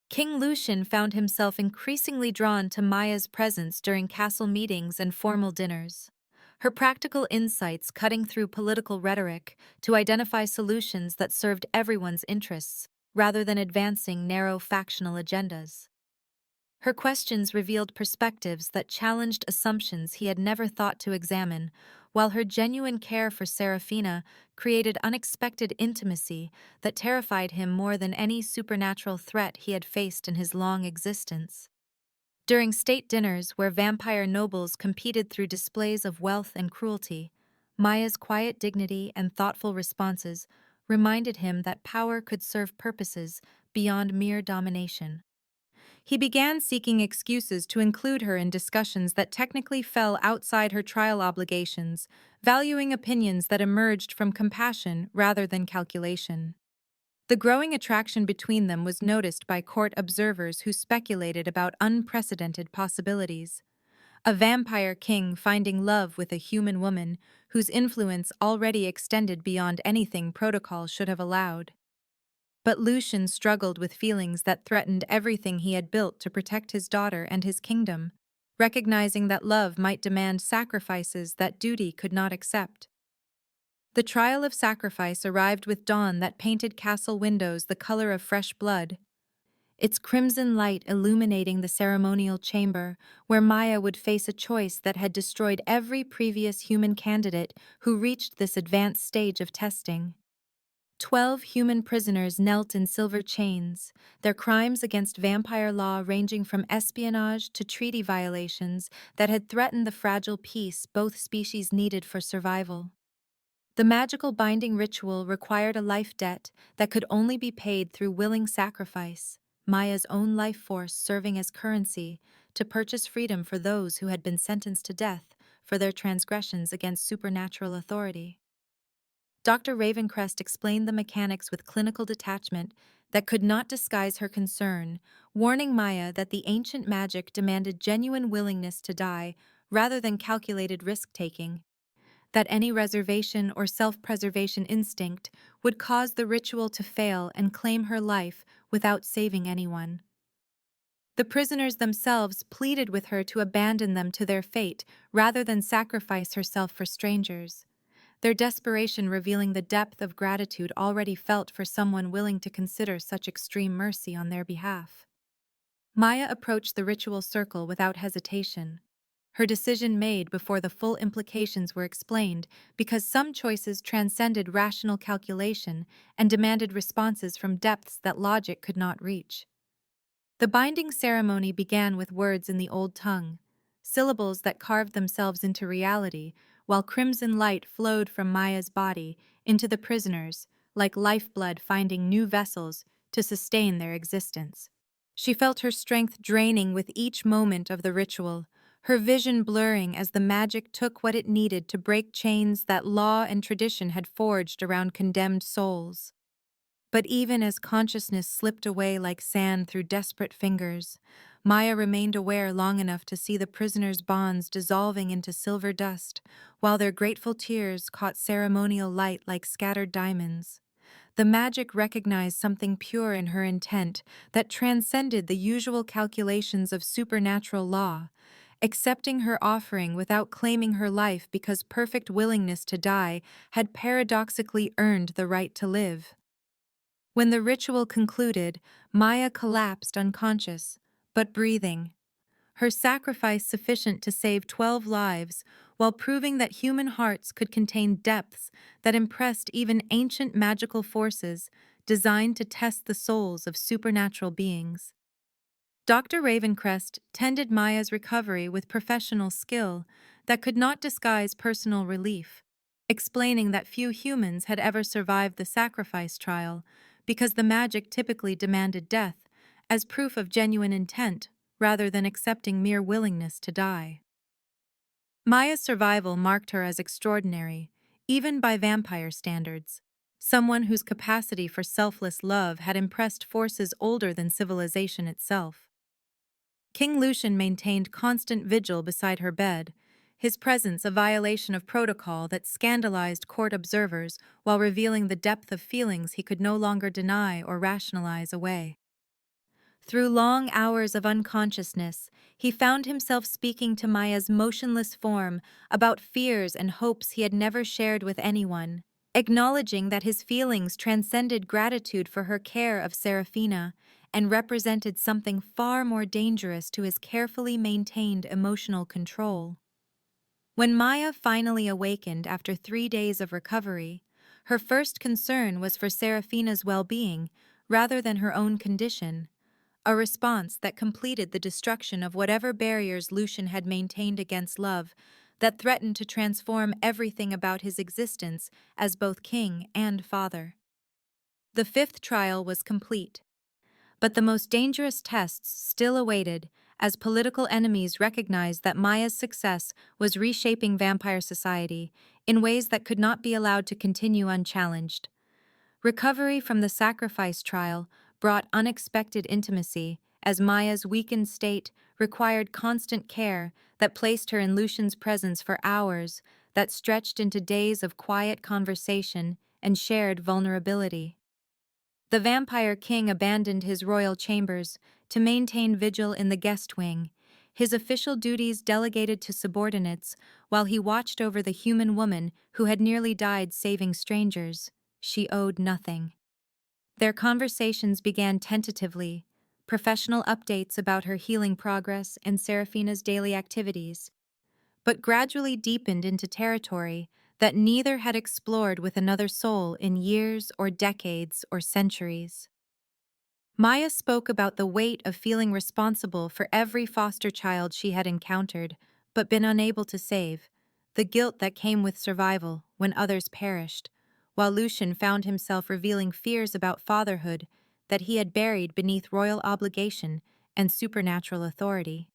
King Lucian found himself increasingly drawn to Maya's presence during castle meetings and formal dinners. Her practical insights cutting through political rhetoric to identify solutions that served everyone's interests, rather than advancing narrow factional agendas. Her questions revealed perspectives that challenged assumptions he had never thought to examine, while her genuine care for Seraphina created unexpected intimacy that terrified him more than any supernatural threat he had faced in his long existence. During state dinners where vampire nobles competed through displays of wealth and cruelty, Maya's quiet dignity and thoughtful responses reminded him that power could serve purposes beyond mere domination. He began seeking excuses to include her in discussions that technically fell outside her trial obligations, valuing opinions that emerged from compassion rather than calculation. The growing attraction between them was noticed by court observers who speculated about unprecedented possibilities. A vampire king finding love with a human woman whose influence already extended beyond anything protocol should have allowed. But Lucian struggled with feelings that threatened everything he had built to protect his daughter and his kingdom, recognizing that love might demand sacrifices that duty could not accept. The trial of sacrifice arrived with dawn that painted castle windows the color of fresh blood, its crimson light illuminating the ceremonial chamber where Maya would face a choice that had destroyed every previous human candidate who reached this advanced stage of testing. 12 human prisoners knelt in silver chains, their crimes against vampire law ranging from espionage to treaty violations that had threatened the fragile peace both species needed for survival. The magical binding ritual required a life debt that could only be paid through willing sacrifice, Maya's own life force serving as currency to purchase freedom for those who had been sentenced to death for their transgressions against supernatural authority. Dr. Ravencrest explained the mechanics with clinical detachment that could not disguise her concern, warning Maya that the ancient magic demanded genuine willingness to die rather than calculated risk-taking, that any reservation or self-preservation instinct would cause the ritual to fail and claim her life without saving anyone. The prisoners themselves pleaded with her to abandon them to their fate rather than sacrifice herself for strangers, their desperation revealing the depth of gratitude already felt for someone willing to consider such extreme mercy on their behalf. Maya approached the ritual circle without hesitation, her decision made before the full implications were explained because some choices transcended rational calculation and demanded responses from depths that logic could not reach. The binding ceremony began with words in the old tongue, syllables that carved themselves into reality, while crimson light flowed from Maya's body into the prisoners, like lifeblood finding new vessels to sustain their existence. She felt her strength draining with each moment of the ritual, her vision blurring as the magic took what it needed to break chains that law and tradition had forged around condemned souls. But even as consciousness slipped away like sand through desperate fingers, Maya remained aware long enough to see the prisoners' bonds dissolving into silver dust, while their grateful tears caught ceremonial light like scattered diamonds. The magic recognized something pure in her intent that transcended the usual calculations of supernatural law, accepting her offering without claiming her life because perfect willingness to die had paradoxically earned the right to live. When the ritual concluded, Maya collapsed unconscious, but breathing, her sacrifice sufficient to save 12 lives while proving that human hearts could contain depths that impressed even ancient magical forces designed to test the souls of supernatural beings. Dr. Ravencrest tended Maya's recovery with professional skill that could not disguise personal relief, explaining that few humans had ever survived the sacrifice trial because the magic typically demanded death as proof of genuine intent rather than accepting mere willingness to die. Maya's survival marked her as extraordinary, even by vampire standards, someone whose capacity for selfless love had impressed forces older than civilization itself. King Lucian maintained constant vigil beside her bed, his presence a violation of protocol that scandalized court observers while revealing the depth of feelings he could no longer deny or rationalize away. Through long hours of unconsciousness, he found himself speaking to Maya's motionless form about fears and hopes he had never shared with anyone, acknowledging that his feelings transcended gratitude for her care of Seraphina and represented something far more dangerous to his carefully maintained emotional control. When Maya finally awakened after 3 days of recovery, her first concern was for Seraphina's well-being rather than her own condition, a response that completed the destruction of whatever barriers Lucian had maintained against love that threatened to transform everything about his existence as both king and father. The fifth trial was complete, but the most dangerous tests still awaited as political enemies recognized that Maya's success was reshaping vampire society in ways that could not be allowed to continue unchallenged. Recovery from the sacrifice trial brought unexpected intimacy, as Maya's weakened state required constant care that placed her in Lucian's presence for hours that stretched into days of quiet conversation and shared vulnerability. The vampire king abandoned his royal chambers to maintain vigil in the guest wing, his official duties delegated to subordinates while he watched over the human woman who had nearly died saving strangers. She owed nothing. Their conversations began tentatively, professional updates about her healing progress and Seraphina's daily activities, but gradually deepened into territory that neither had explored with another soul in years or decades or centuries. Maya spoke about the weight of feeling responsible for every foster child she had encountered but been unable to save, the guilt that came with survival when others perished, while Lucian found himself revealing fears about fatherhood that he had buried beneath royal obligation and supernatural authority.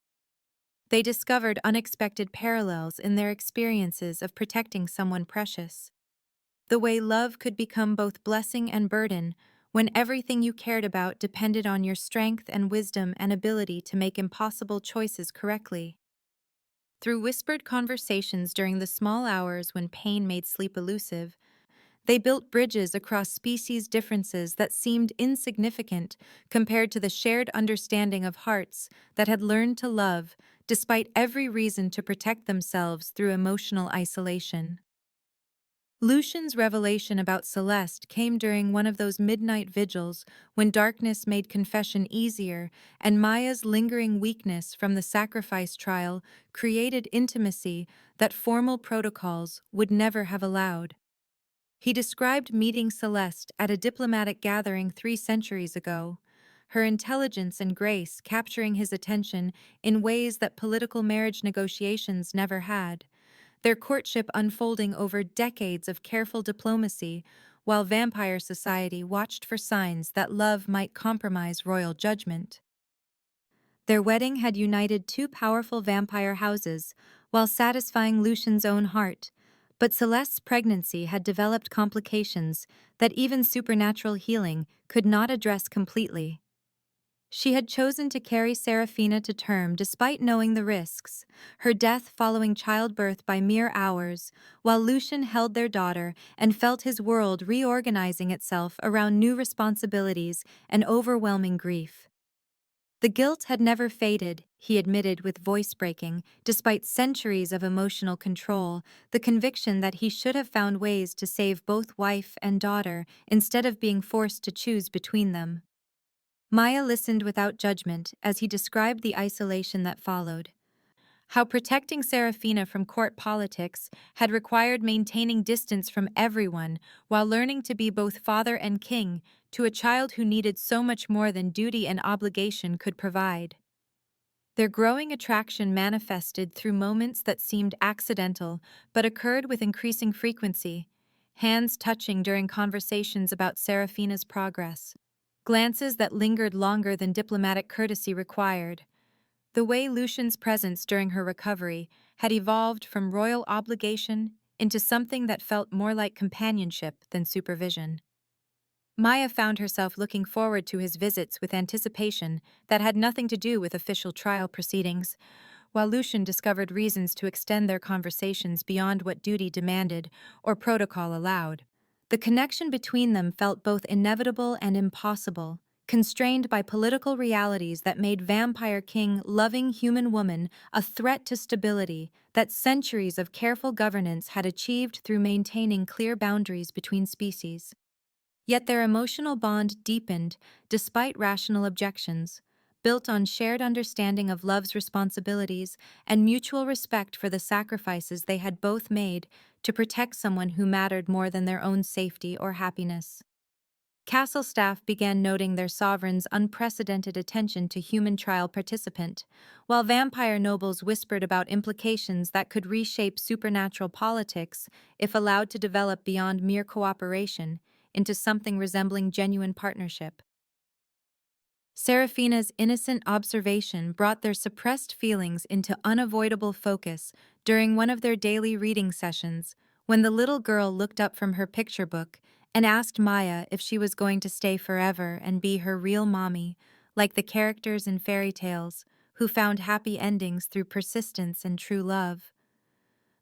They discovered unexpected parallels in their experiences of protecting someone precious. The way love could become both blessing and burden when everything you cared about depended on your strength and wisdom and ability to make impossible choices correctly. Through whispered conversations during the small hours when pain made sleep elusive, they built bridges across species differences that seemed insignificant compared to the shared understanding of hearts that had learned to love despite every reason to protect themselves through emotional isolation. Lucian's revelation about Celeste came during one of those midnight vigils when darkness made confession easier and Maya's lingering weakness from the sacrifice trial created intimacy that formal protocols would never have allowed. He described meeting Celeste at a diplomatic gathering 3 centuries ago, her intelligence and grace capturing his attention in ways that political marriage negotiations never had, their courtship unfolding over decades of careful diplomacy while vampire society watched for signs that love might compromise royal judgment. Their wedding had united two powerful vampire houses while satisfying Lucian's own heart, but Celeste's pregnancy had developed complications that even supernatural healing could not address completely. She had chosen to carry Seraphina to term despite knowing the risks, her death following childbirth by mere hours, while Lucian held their daughter and felt his world reorganizing itself around new responsibilities and overwhelming grief. The guilt had never faded, he admitted with voice breaking, despite centuries of emotional control, the conviction that he should have found ways to save both wife and daughter instead of being forced to choose between them. Maya listened without judgment as he described the isolation that followed. How protecting Seraphina from court politics had required maintaining distance from everyone while learning to be both father and king to a child who needed so much more than duty and obligation could provide. Their growing attraction manifested through moments that seemed accidental but occurred with increasing frequency, hands touching during conversations about Serafina's progress, glances that lingered longer than diplomatic courtesy required. The way Lucian's presence during her recovery had evolved from royal obligation into something that felt more like companionship than supervision. Maya found herself looking forward to his visits with anticipation that had nothing to do with official trial proceedings, while Lucian discovered reasons to extend their conversations beyond what duty demanded or protocol allowed. The connection between them felt both inevitable and impossible, constrained by political realities that made Vampire King loving human woman a threat to stability that centuries of careful governance had achieved through maintaining clear boundaries between species. Yet their emotional bond deepened despite rational objections, built on shared understanding of love's responsibilities and mutual respect for the sacrifices they had both made to protect someone who mattered more than their own safety or happiness. Castle staff began noting their sovereign's unprecedented attention to human trial participant, while vampire nobles whispered about implications that could reshape supernatural politics if allowed to develop beyond mere cooperation into something resembling genuine partnership. Serafina's innocent observation brought their suppressed feelings into unavoidable focus during one of their daily reading sessions, when the little girl looked up from her picture book and asked Maya if she was going to stay forever and be her real mommy, like the characters in fairy tales, who found happy endings through persistence and true love.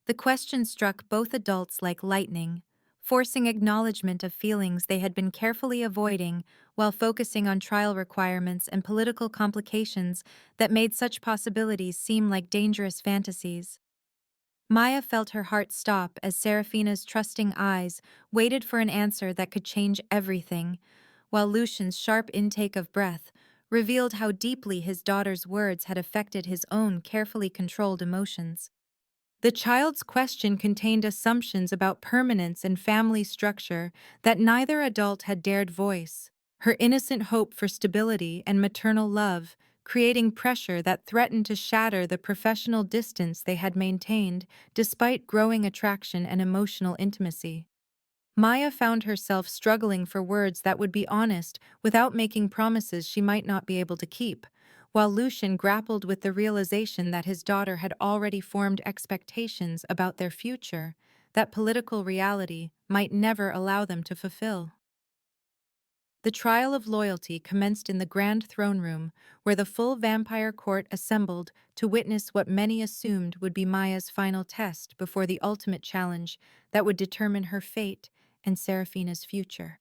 The question struck both adults like lightning, forcing acknowledgement of feelings they had been carefully avoiding while focusing on trial requirements and political complications that made such possibilities seem like dangerous fantasies. Maya felt her heart stop as Serafina's trusting eyes waited for an answer that could change everything, while Lucian's sharp intake of breath revealed how deeply his daughter's words had affected his own carefully controlled emotions. The child's question contained assumptions about permanence and family structure that neither adult had dared voice, her innocent hope for stability and maternal love, creating pressure that threatened to shatter the professional distance they had maintained despite growing attraction and emotional intimacy. Maya found herself struggling for words that would be honest without making promises she might not be able to keep, while Lucian grappled with the realization that his daughter had already formed expectations about their future that political reality might never allow them to fulfill. The trial of loyalty commenced in the grand throne room, where the full vampire court assembled to witness what many assumed would be Maya's final test before the ultimate challenge that would determine her fate and Serafina's future.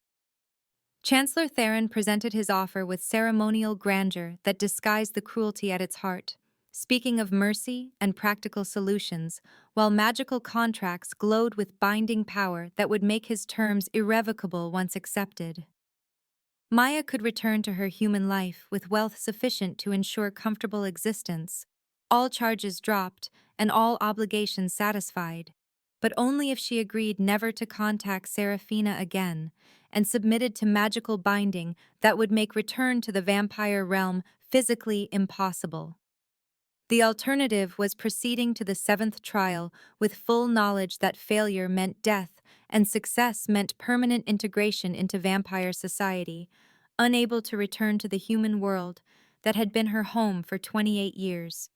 Chancellor Theron presented his offer with ceremonial grandeur that disguised the cruelty at its heart, speaking of mercy and practical solutions, while magical contracts glowed with binding power that would make his terms irrevocable once accepted. Maya could return to her human life with wealth sufficient to ensure comfortable existence, all charges dropped and all obligations satisfied, but only if she agreed never to contact Serafina again and submitted to magical binding that would make return to the vampire realm physically impossible. The alternative was proceeding to the seventh trial with full knowledge that failure meant death and success meant permanent integration into vampire society, unable to return to the human world that had been her home for 28 years.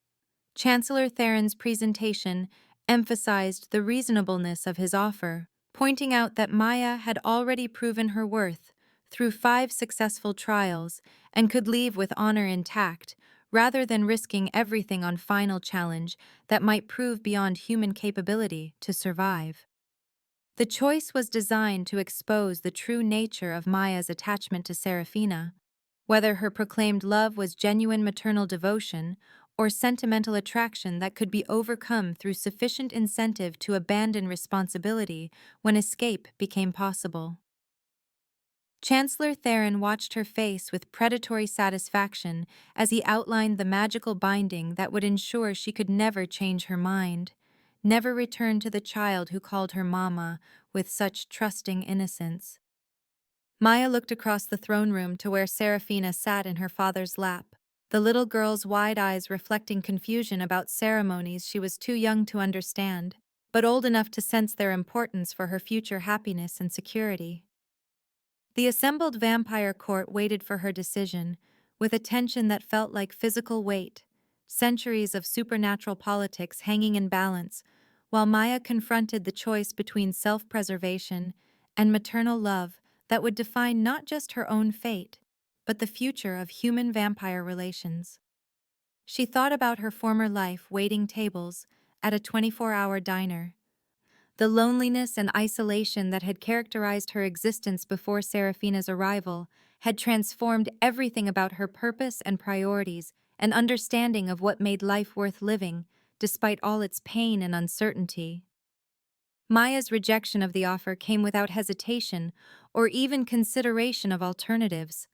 Chancellor Theron's presentation emphasized the reasonableness of his offer, pointing out that Maya had already proven her worth through 5 successful trials and could leave with honor intact, rather than risking everything on final challenge that might prove beyond human capability to survive. The choice was designed to expose the true nature of Maya's attachment to Serafina, whether her proclaimed love was genuine maternal devotion or sentimental attraction that could be overcome through sufficient incentive to abandon responsibility when escape became possible. Chancellor Theron watched her face with predatory satisfaction as he outlined the magical binding that would ensure she could never change her mind, never return to the child who called her Mama with such trusting innocence. Maya looked across the throne room to where Serafina sat in her father's lap, the little girl's wide eyes reflecting confusion about ceremonies she was too young to understand, but old enough to sense their importance for her future happiness and security. The assembled vampire court waited for her decision, with a tension that felt like physical weight, centuries of supernatural politics hanging in balance, while Maya confronted the choice between self-preservation and maternal love that would define not just her own fate, but the future of human-vampire relations. She thought about her former life waiting tables at a 24-hour diner, the loneliness and isolation that had characterized her existence before Seraphina's arrival had transformed everything about her purpose and priorities, an understanding of what made life worth living, despite all its pain and uncertainty. Maya's rejection of the offer came without hesitation or even consideration of alternatives,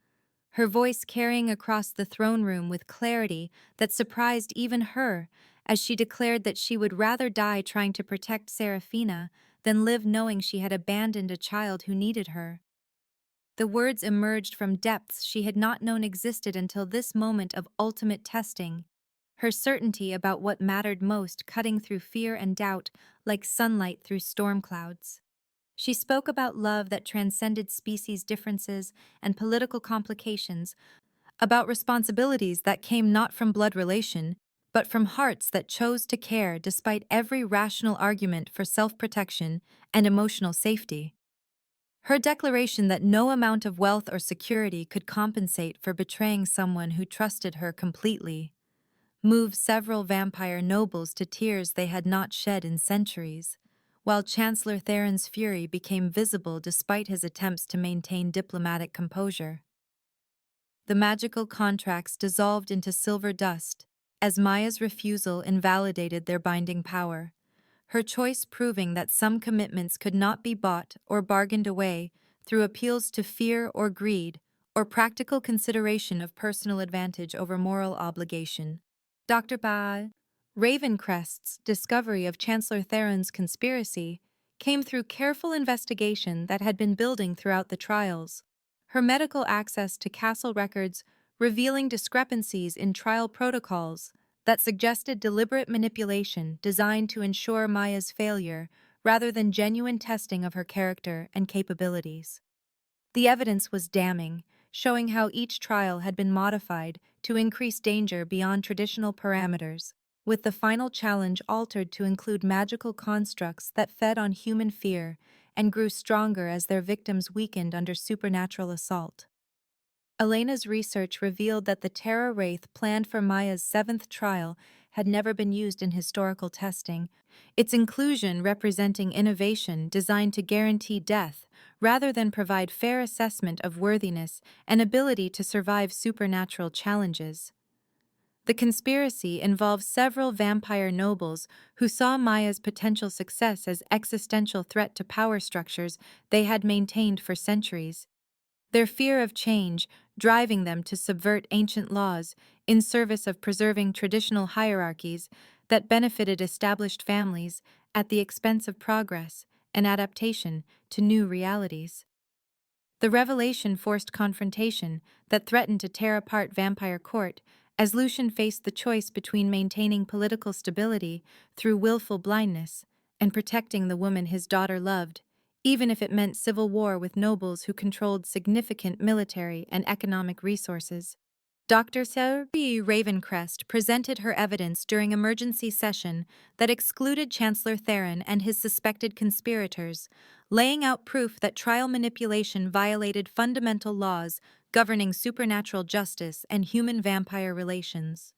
her voice carrying across the throne room with clarity that surprised even her, as she declared that she would rather die trying to protect Seraphina than live knowing she had abandoned a child who needed her. The words emerged from depths she had not known existed until this moment of ultimate testing, her certainty about what mattered most cutting through fear and doubt like sunlight through storm clouds. She spoke about love that transcended species differences and political complications, about responsibilities that came not from blood relation, but from hearts that chose to care despite every rational argument for self-protection and emotional safety. Her declaration that no amount of wealth or security could compensate for betraying someone who trusted her completely moved several vampire nobles to tears they had not shed in centuries, while Chancellor Theron's fury became visible despite his attempts to maintain diplomatic composure. The magical contracts dissolved into silver dust as Maya's refusal invalidated their binding power, her choice proving that some commitments could not be bought or bargained away through appeals to fear or greed or practical consideration of personal advantage over moral obligation. Dr. Ravencrest's discovery of Chancellor Theron's conspiracy came through careful investigation that had been building throughout the trials. Her medical access to castle records revealing discrepancies in trial protocols that suggested deliberate manipulation designed to ensure Maya's failure rather than genuine testing of her character and capabilities. The evidence was damning, showing how each trial had been modified to increase danger beyond traditional parameters, with the final challenge altered to include magical constructs that fed on human fear and grew stronger as their victims weakened under supernatural assault. Elena's research revealed that the Terra Wraith planned for Maya's seventh trial had never been used in historical testing, its inclusion representing innovation designed to guarantee death rather than provide fair assessment of worthiness and ability to survive supernatural challenges. The conspiracy involved several vampire nobles who saw Maya's potential success as existential threat to power structures they had maintained for centuries, their fear of change driving them to subvert ancient laws in service of preserving traditional hierarchies that benefited established families at the expense of progress and adaptation to new realities. The revelation forced confrontation that threatened to tear apart Vampire Court as Lucian faced the choice between maintaining political stability through willful blindness and protecting the woman his daughter loved, even if it meant civil war with nobles who controlled significant military and economic resources. Dr. Sarah Ravencrest presented her evidence during emergency session that excluded Chancellor Theron and his suspected conspirators, laying out proof that trial manipulation violated fundamental laws governing supernatural justice and human-vampire relations.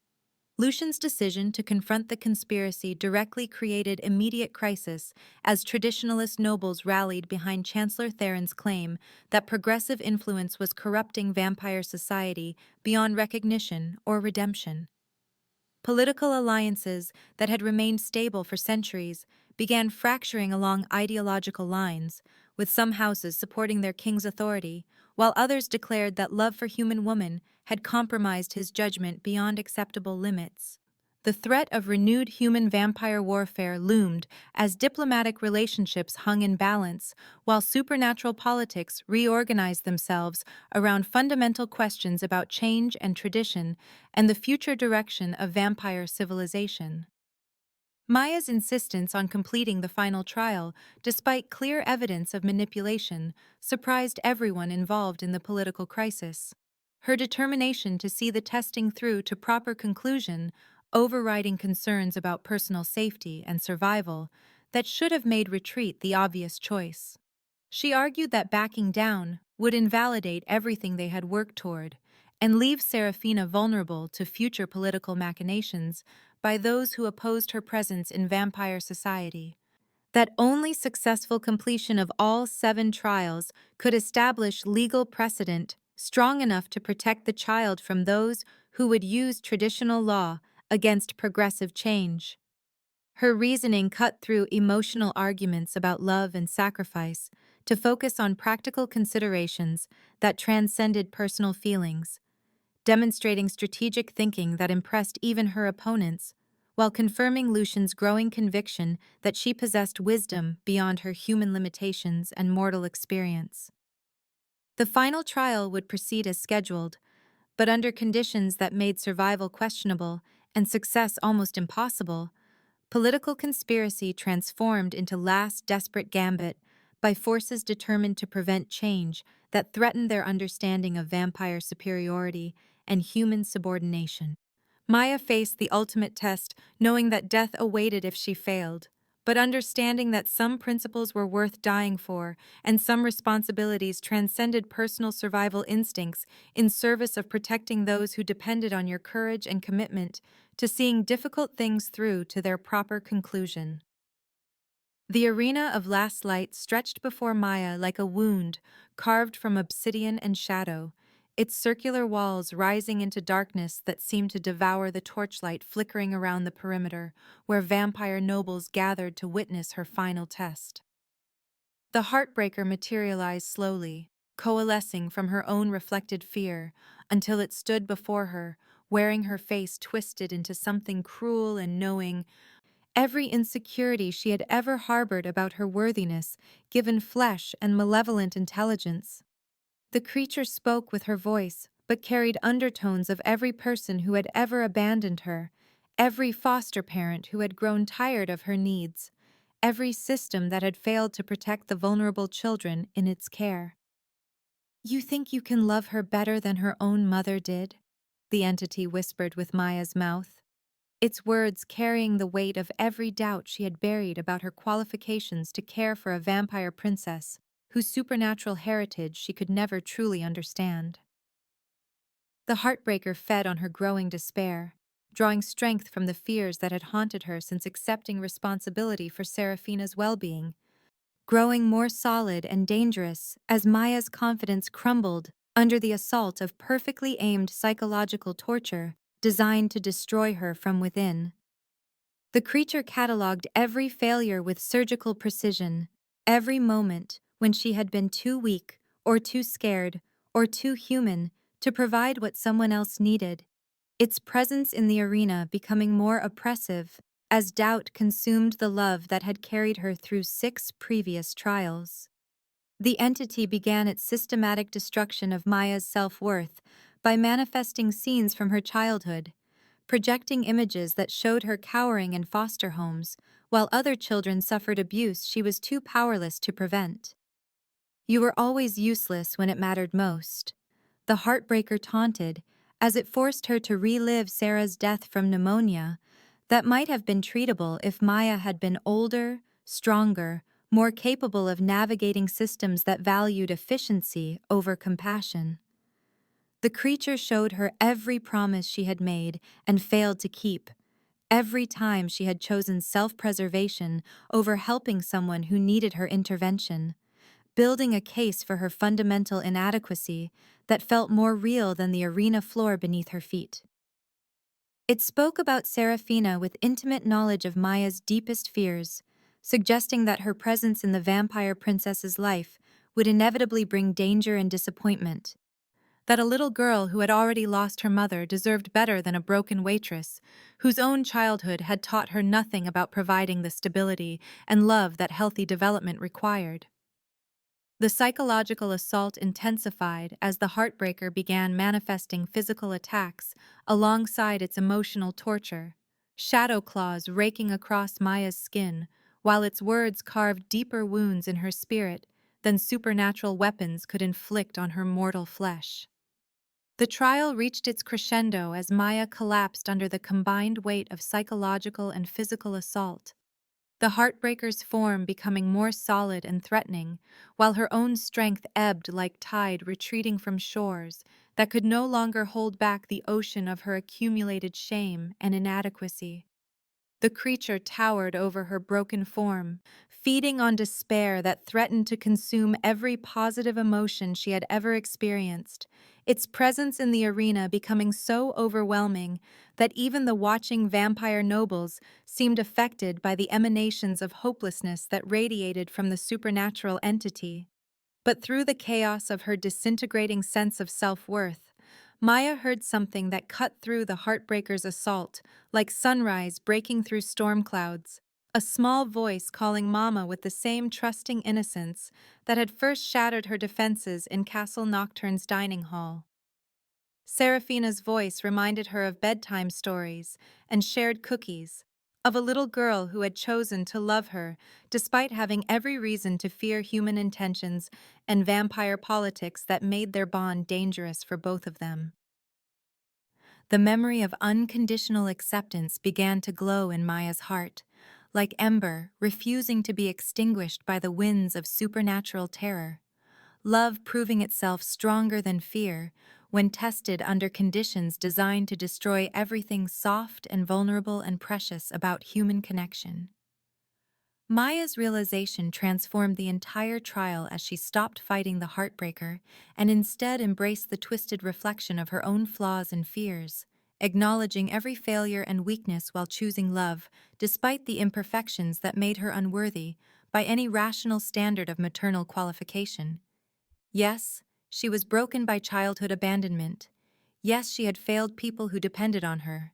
Lucian's decision to confront the conspiracy directly created immediate crisis as traditionalist nobles rallied behind Chancellor Theron's claim that progressive influence was corrupting vampire society beyond recognition or redemption. Political alliances that had remained stable for centuries began fracturing along ideological lines, with some houses supporting their king's authority, while others declared that love for human woman had compromised his judgment beyond acceptable limits. The threat of renewed human-vampire warfare loomed as diplomatic relationships hung in balance, while supernatural politics reorganized themselves around fundamental questions about change and tradition and the future direction of vampire civilization. Maya's insistence on completing the final trial, despite clear evidence of manipulation, surprised everyone involved in the political crisis. Her determination to see the testing through to proper conclusion, overriding concerns about personal safety and survival, that should have made retreat the obvious choice. She argued that backing down would invalidate everything they had worked toward and leave Serafina vulnerable to future political machinations by those who opposed her presence in vampire society. That only successful completion of all 7 trials could establish legal precedent strong enough to protect the child from those who would use traditional law against progressive change. Her reasoning cut through emotional arguments about love and sacrifice to focus on practical considerations that transcended personal feelings, demonstrating strategic thinking that impressed even her opponents, while confirming Lucian's growing conviction that she possessed wisdom beyond her human limitations and mortal experience. The final trial would proceed as scheduled, but under conditions that made survival questionable and success almost impossible. Political conspiracy transformed into last desperate gambit by forces determined to prevent change that threatened their understanding of vampire superiority and human subordination. Maya faced the ultimate test, knowing that death awaited if she failed, but understanding that some principles were worth dying for and some responsibilities transcended personal survival instincts in service of protecting those who depended on your courage and commitment to seeing difficult things through to their proper conclusion. The arena of last light stretched before Maya like a wound carved from obsidian and shadow, its circular walls rising into darkness that seemed to devour the torchlight flickering around the perimeter where vampire nobles gathered to witness her final test. The heartbreaker materialized slowly, coalescing from her own reflected fear, until it stood before her, wearing her face twisted into something cruel and knowing, every insecurity she had ever harbored about her worthiness given flesh and malevolent intelligence. The creature spoke with her voice, but carried undertones of every person who had ever abandoned her, every foster parent who had grown tired of her needs, every system that had failed to protect the vulnerable children in its care. "You think you can love her better than her own mother did?" the entity whispered with Maya's mouth, its words carrying the weight of every doubt she had buried about her qualifications to care for a vampire princess whose supernatural heritage she could never truly understand. The heartbreaker fed on her growing despair, drawing strength from the fears that had haunted her since accepting responsibility for Serafina's well-being, growing more solid and dangerous as Maya's confidence crumbled under the assault of perfectly aimed psychological torture designed to destroy her from within. The creature cataloged every failure with surgical precision, every moment when she had been too weak, or too scared, or too human to provide what someone else needed, its presence in the arena becoming more oppressive as doubt consumed the love that had carried her through 6 previous trials. The entity began its systematic destruction of Maya's self-worth by manifesting scenes from her childhood, projecting images that showed her cowering in foster homes, while other children suffered abuse she was too powerless to prevent. "You were always useless when it mattered most," the heartbreaker taunted, as it forced her to relive Sarah's death from pneumonia that might have been treatable if Maya had been older, stronger, more capable of navigating systems that valued efficiency over compassion. The creature showed her every promise she had made and failed to keep, every time she had chosen self-preservation over helping someone who needed her intervention, building a case for her fundamental inadequacy that felt more real than the arena floor beneath her feet. It spoke about Serafina with intimate knowledge of Maya's deepest fears, suggesting that her presence in the vampire princess's life would inevitably bring danger and disappointment. that a little girl who had already lost her mother deserved better than a broken waitress, whose own childhood had taught her nothing about providing the stability and love that healthy development required. The psychological assault intensified as the heartbreaker began manifesting physical attacks alongside its emotional torture, shadow claws raking across Maya's skin, while its words carved deeper wounds in her spirit than supernatural weapons could inflict on her mortal flesh. The trial reached its crescendo as Maya collapsed under the combined weight of psychological and physical assault, the heartbreaker's form becoming more solid and threatening, while her own strength ebbed like tide retreating from shores that could no longer hold back the ocean of her accumulated shame and inadequacy. The creature towered over her broken form, feeding on despair that threatened to consume every positive emotion she had ever experienced, its presence in the arena becoming so overwhelming that even the watching vampire nobles seemed affected by the emanations of hopelessness that radiated from the supernatural entity. But through the chaos of her disintegrating sense of self-worth, Maya heard something that cut through the heartbreaker's assault, like sunrise breaking through storm clouds. A small voice calling Mama with the same trusting innocence that had first shattered her defenses in Castle Nocturne's dining hall. Seraphina's voice reminded her of bedtime stories and shared cookies, of a little girl who had chosen to love her despite having every reason to fear human intentions and vampire politics that made their bond dangerous for both of them. The memory of unconditional acceptance began to glow in Maya's heart, like ember refusing to be extinguished by the winds of supernatural terror. Love proving itself stronger than fear when tested under conditions designed to destroy everything soft and vulnerable and precious about human connection. Maya's realization transformed the entire trial as she stopped fighting the heartbreaker and instead embraced the twisted reflection of her own flaws and fears, acknowledging every failure and weakness while choosing love, despite the imperfections that made her unworthy by any rational standard of maternal qualification. Yes, she was broken by childhood abandonment. Yes, she had failed people who depended on her.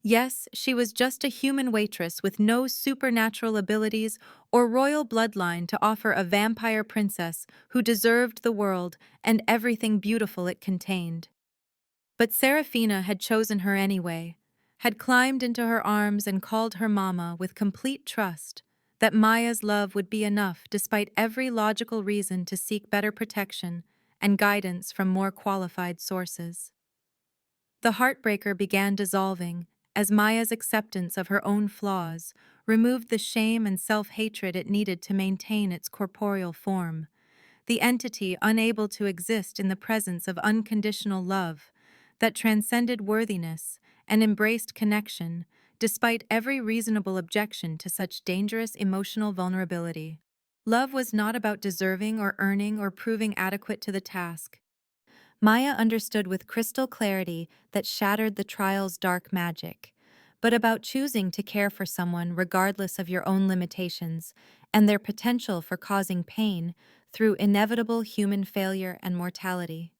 Yes, she was just a human waitress with no supernatural abilities or royal bloodline to offer a vampire princess who deserved the world and everything beautiful it contained. But Seraphina had chosen her anyway, had climbed into her arms and called her Mama with complete trust that Maya's love would be enough despite every logical reason to seek better protection and guidance from more qualified sources. The heartbreaker began dissolving as Maya's acceptance of her own flaws removed the shame and self-hatred it needed to maintain its corporeal form, the entity unable to exist in the presence of unconditional love that transcended worthiness and embraced connection despite every reasonable objection to such dangerous emotional vulnerability. Love was not about deserving or earning or proving adequate to the task. Maya understood with crystal clarity that shattered the trial's dark magic, but about choosing to care for someone regardless of your own limitations and their potential for causing pain through inevitable human failure and mortality.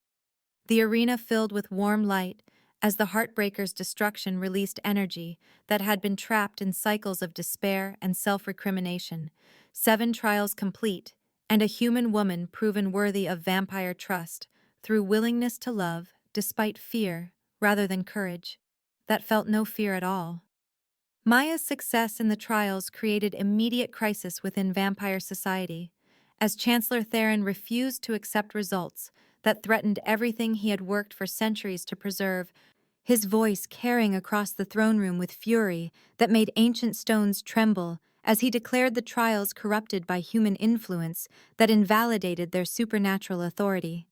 The arena filled with warm light as the Heartbreaker's destruction released energy that had been trapped in cycles of despair and self-recrimination, 7 trials complete, and a human woman proven worthy of vampire trust through willingness to love despite fear rather than courage, that felt no fear at all. Maya's success in the trials created immediate crisis within vampire society, as Chancellor Theron refused to accept results that threatened everything he had worked for centuries to preserve, his voice carrying across the throne room with fury that made ancient stones tremble as he declared the trials corrupted by human influence that invalidated their supernatural authority.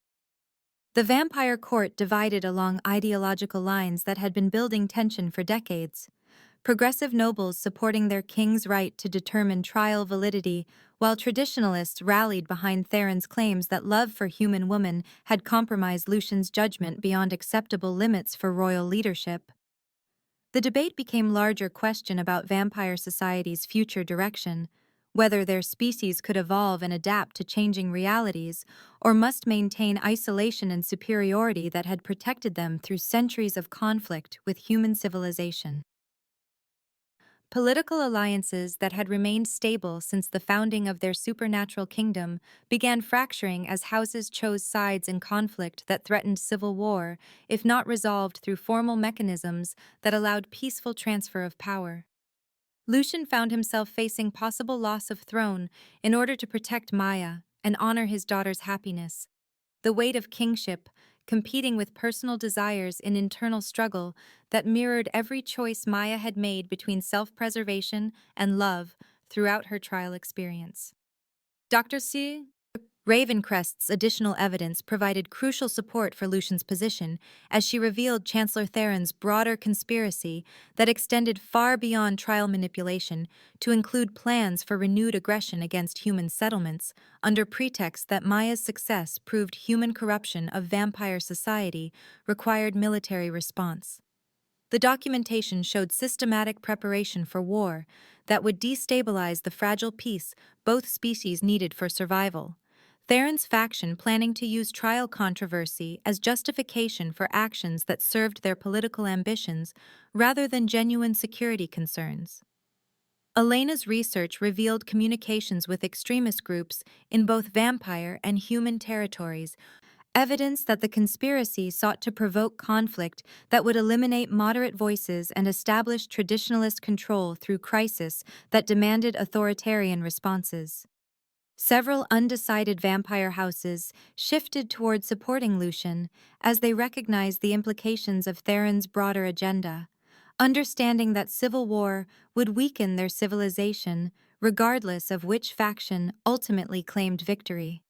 The vampire court divided along ideological lines that had been building tension for decades. Progressive nobles supporting their king's right to determine trial validity, while traditionalists rallied behind Theron's claims that love for human woman had compromised Lucian's judgment beyond acceptable limits for royal leadership. The debate became a larger question about vampire society's future direction, whether their species could evolve and adapt to changing realities, or must maintain isolation and superiority that had protected them through centuries of conflict with human civilization. Political alliances that had remained stable since the founding of their supernatural kingdom began fracturing as houses chose sides in conflict that threatened civil war, if not resolved through formal mechanisms that allowed peaceful transfer of power. Lucian found himself facing possible loss of throne in order to protect Maya and honor his daughter's happiness. The weight of kingship, competing with personal desires in internal struggle that mirrored every choice Maya had made between self-preservation and love throughout her trial experience. Dr. C. Ravencrest's additional evidence provided crucial support for Lucian's position as she revealed Chancellor Theron's broader conspiracy that extended far beyond trial manipulation to include plans for renewed aggression against human settlements under pretext that Maya's success proved human corruption of vampire society required military response. The documentation showed systematic preparation for war that would destabilize the fragile peace both species needed for survival. Theron's faction planning to use trial controversy as justification for actions that served their political ambitions rather than genuine security concerns. Elena's research revealed communications with extremist groups in both vampire and human territories, evidence that the conspiracy sought to provoke conflict that would eliminate moderate voices and establish traditionalist control through crisis that demanded authoritarian responses. Several undecided vampire houses shifted toward supporting Lucian as they recognized the implications of Theron's broader agenda, understanding that civil war would weaken their civilization regardless of which faction ultimately claimed victory.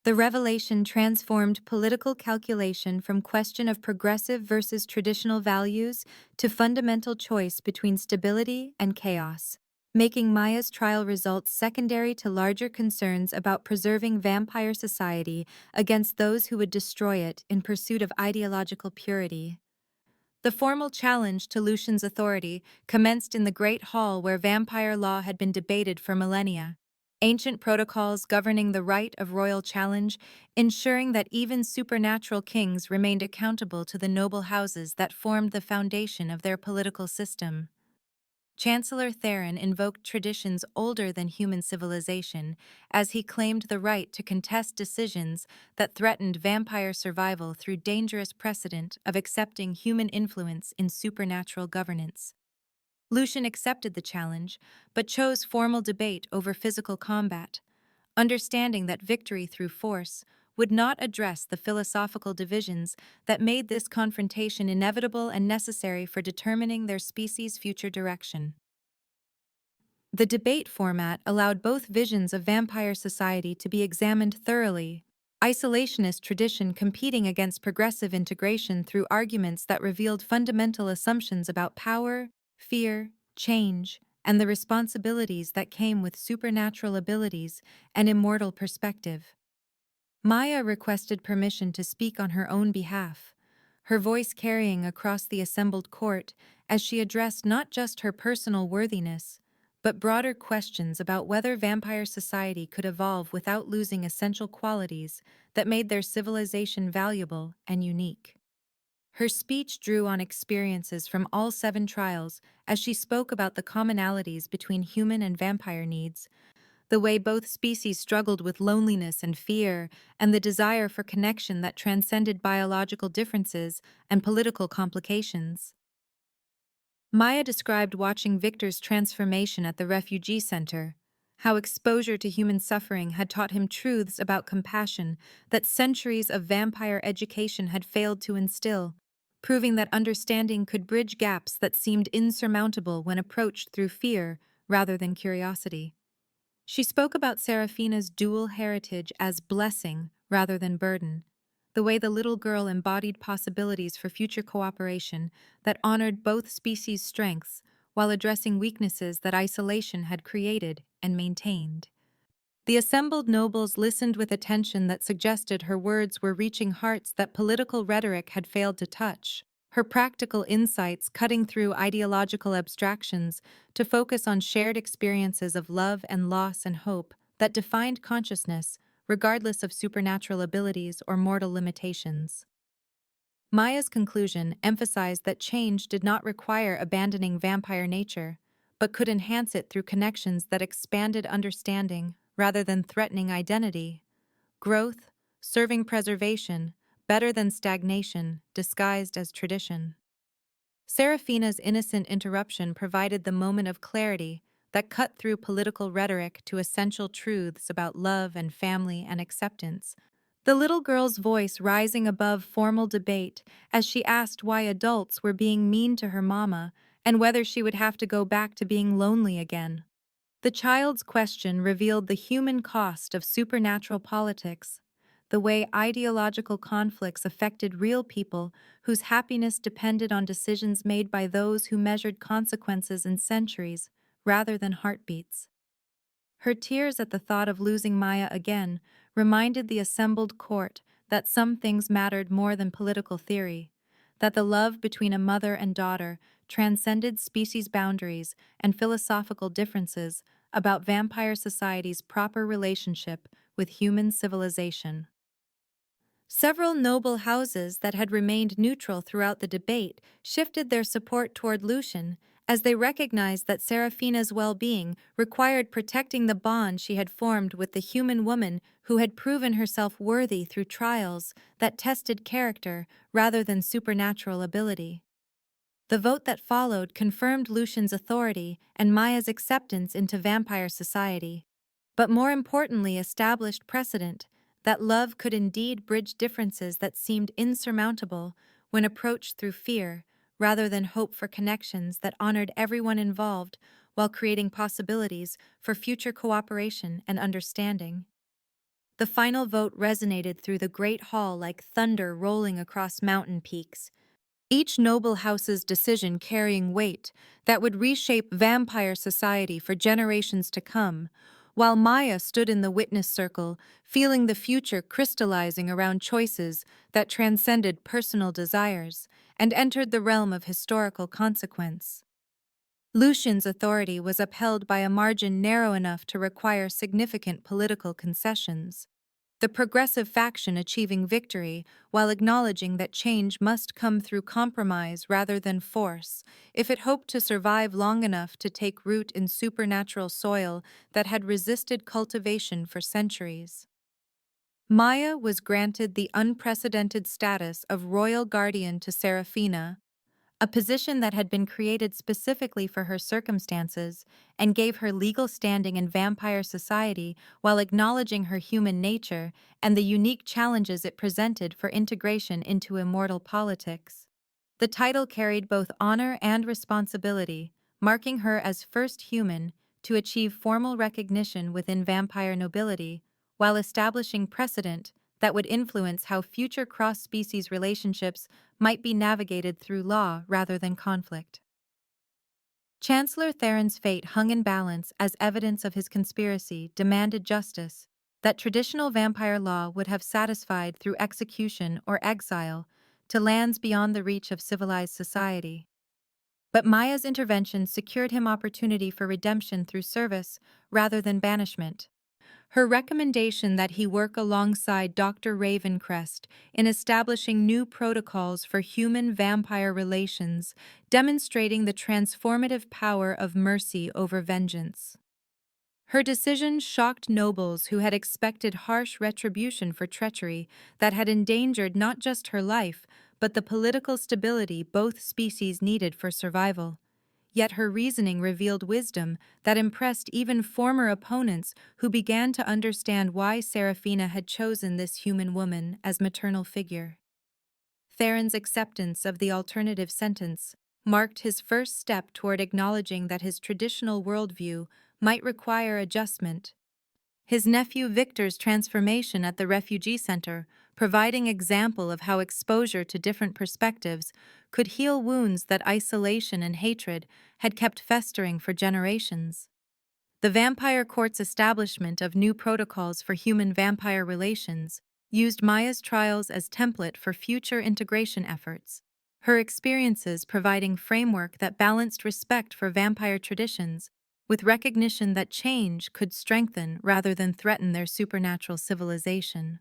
The revelation transformed political calculation from question of progressive versus traditional values to fundamental choice between stability and chaos, making Maya's trial results secondary to larger concerns about preserving vampire society against those who would destroy it in pursuit of ideological purity. The formal challenge to Lucian's authority commenced in the Great Hall where vampire law had been debated for millennia. Ancient protocols governing the right of royal challenge, ensuring that even supernatural kings remained accountable to the noble houses that formed the foundation of their political system. Chancellor Theron invoked traditions older than human civilization as he claimed the right to contest decisions that threatened vampire survival through dangerous precedent of accepting human influence in supernatural governance. Lucian accepted the challenge, but chose formal debate over physical combat, understanding that victory through force would not address the philosophical divisions that made this confrontation inevitable and necessary for determining their species' future direction. The debate format allowed both visions of vampire society to be examined thoroughly, isolationist tradition competing against progressive integration through arguments that revealed fundamental assumptions about power, fear, change, and the responsibilities that came with supernatural abilities and immortal perspective. Maya requested permission to speak on her own behalf, her voice carrying across the assembled court as she addressed not just her personal worthiness, but broader questions about whether vampire society could evolve without losing essential qualities that made their civilization valuable and unique. Her speech drew on experiences from all 7 trials as she spoke about the commonalities between human and vampire needs, the way both species struggled with loneliness and fear, and the desire for connection that transcended biological differences and political complications. Maya described watching Victor's transformation at the refugee center, how exposure to human suffering had taught him truths about compassion that centuries of vampire education had failed to instill, proving that understanding could bridge gaps that seemed insurmountable when approached through fear rather than curiosity. She spoke about Seraphina's dual heritage as blessing rather than burden, the way the little girl embodied possibilities for future cooperation that honored both species' strengths while addressing weaknesses that isolation had created and maintained. The assembled nobles listened with attention that suggested her words were reaching hearts that political rhetoric had failed to touch. her practical insights cutting through ideological abstractions to focus on shared experiences of love and loss and hope that defined consciousness, regardless of supernatural abilities or mortal limitations. Maya's conclusion emphasized that change did not require abandoning vampire nature, but could enhance it through connections that expanded understanding rather than threatening identity. Growth, serving preservation, better than stagnation, disguised as tradition. Serafina's innocent interruption provided the moment of clarity that cut through political rhetoric to essential truths about love and family and acceptance. The little girl's voice rising above formal debate as she asked why adults were being mean to her mama and whether she would have to go back to being lonely again. The child's question revealed the human cost of supernatural politics, the way ideological conflicts affected real people whose happiness depended on decisions made by those who measured consequences in centuries rather than heartbeats. Her tears at the thought of losing Maya again reminded the assembled court that some things mattered more than political theory, that the love between a mother and daughter transcended species boundaries and philosophical differences about vampire society's proper relationship with human civilization. Several noble houses that had remained neutral throughout the debate shifted their support toward Lucian as they recognized that Serafina's well-being required protecting the bond she had formed with the human woman who had proven herself worthy through trials that tested character rather than supernatural ability. The vote that followed confirmed Lucian's authority and Maya's acceptance into vampire society, but more importantly established precedent that love could indeed bridge differences that seemed insurmountable when approached through fear rather than hope for connections that honored everyone involved while creating possibilities for future cooperation and understanding. The final vote resonated through the great hall like thunder rolling across mountain peaks, each noble house's decision carrying weight that would reshape vampire society for generations to come, while Maya stood in the witness circle, feeling the future crystallizing around choices that transcended personal desires and entered the realm of historical consequence. Lucian's authority was upheld by a margin narrow enough to require significant political concessions, the progressive faction achieving victory while acknowledging that change must come through compromise rather than force if it hoped to survive long enough to take root in supernatural soil that had resisted cultivation for centuries. Maya was granted the unprecedented status of royal guardian to Serafina, a position that had been created specifically for her circumstances and gave her legal standing in vampire society while acknowledging her human nature and the unique challenges it presented for integration into immortal politics. The title carried both honor and responsibility, marking her as first human to achieve formal recognition within vampire nobility, while establishing precedent that would influence how future cross-species relationships might be navigated through law rather than conflict. Chancellor Theron's fate hung in balance as evidence of his conspiracy demanded justice that traditional vampire law would have satisfied through execution or exile to lands beyond the reach of civilized society. But Maya's intervention secured him opportunity for redemption through service rather than banishment. Her recommendation that he work alongside Dr. Ravencrest in establishing new protocols for human-vampire relations, demonstrating the transformative power of mercy over vengeance. Her decision shocked nobles who had expected harsh retribution for treachery that had endangered not just her life, but the political stability both species needed for survival. Yet her reasoning revealed wisdom that impressed even former opponents who began to understand why Serafina had chosen this human woman as maternal figure. Theron's acceptance of the alternative sentence marked his first step toward acknowledging that his traditional worldview might require adjustment. His nephew Victor's transformation at the refugee center, providing example of how exposure to different perspectives could heal wounds that isolation and hatred had kept festering for generations. The vampire court's establishment of new protocols for human-vampire relations used Maya's trials as template for future integration efforts, her experiences providing framework that balanced respect for vampire traditions with recognition that change could strengthen rather than threaten their supernatural civilization.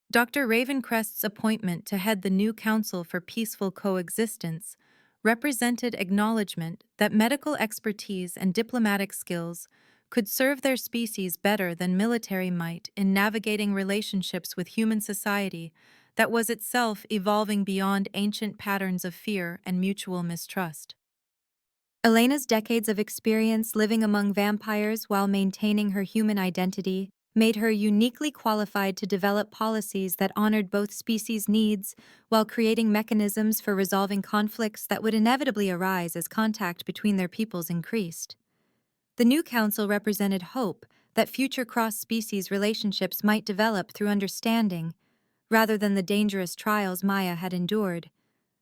Dr. Ravencrest's appointment to head the new Council for Peaceful Coexistence represented acknowledgement that medical expertise and diplomatic skills could serve their species better than military might in navigating relationships with human society that was itself evolving beyond ancient patterns of fear and mutual mistrust. Elena's decades of experience living among vampires while maintaining her human identity made her uniquely qualified to develop policies that honored both species' needs while creating mechanisms for resolving conflicts that would inevitably arise as contact between their peoples increased. The new council represented hope that future cross-species relationships might develop through understanding, rather than the dangerous trials Maya had endured,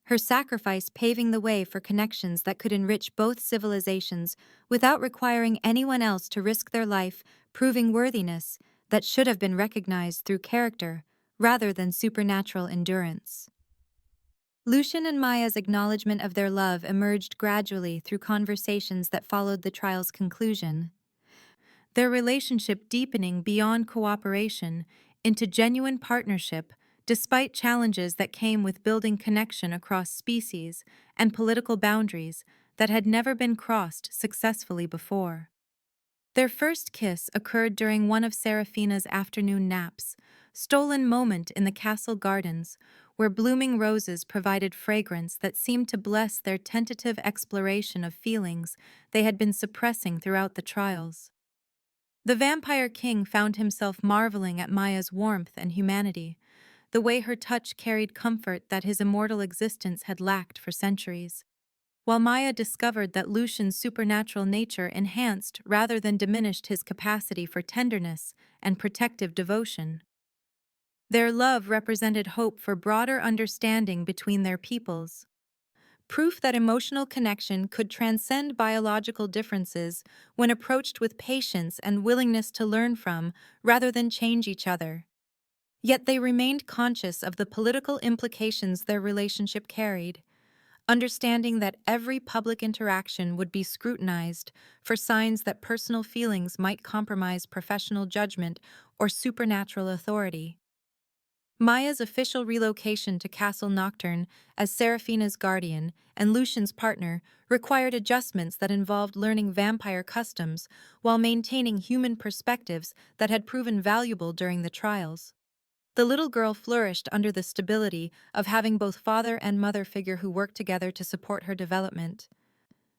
her sacrifice paving the way for connections that could enrich both civilizations without requiring anyone else to risk their life, proving worthiness that should have been recognized through character rather than supernatural endurance. Lucian and Maya's acknowledgement of their love emerged gradually through conversations that followed the trial's conclusion, their relationship deepening beyond cooperation into genuine partnership despite challenges that came with building connection across species and political boundaries that had never been crossed successfully before. Their first kiss occurred during one of Seraphina's afternoon naps, stolen moment in the castle gardens, where blooming roses provided fragrance that seemed to bless their tentative exploration of feelings they had been suppressing throughout the trials. The Vampire King found himself marveling at Maya's warmth and humanity, the way her touch carried comfort that his immortal existence had lacked for centuries, while Maya discovered that Lucian's supernatural nature enhanced rather than diminished his capacity for tenderness and protective devotion. Their love represented hope for broader understanding between their peoples, proof that emotional connection could transcend biological differences when approached with patience and willingness to learn from rather than change each other. Yet they remained conscious of the political implications their relationship carried, understanding that every public interaction would be scrutinized for signs that personal feelings might compromise professional judgment or supernatural authority. Maya's official relocation to Castle Nocturne as Seraphina's guardian and Lucian's partner required adjustments that involved learning vampire customs while maintaining human perspectives that had proven valuable during the trials. The little girl flourished under the stability of having both father and mother figure who worked together to support her development,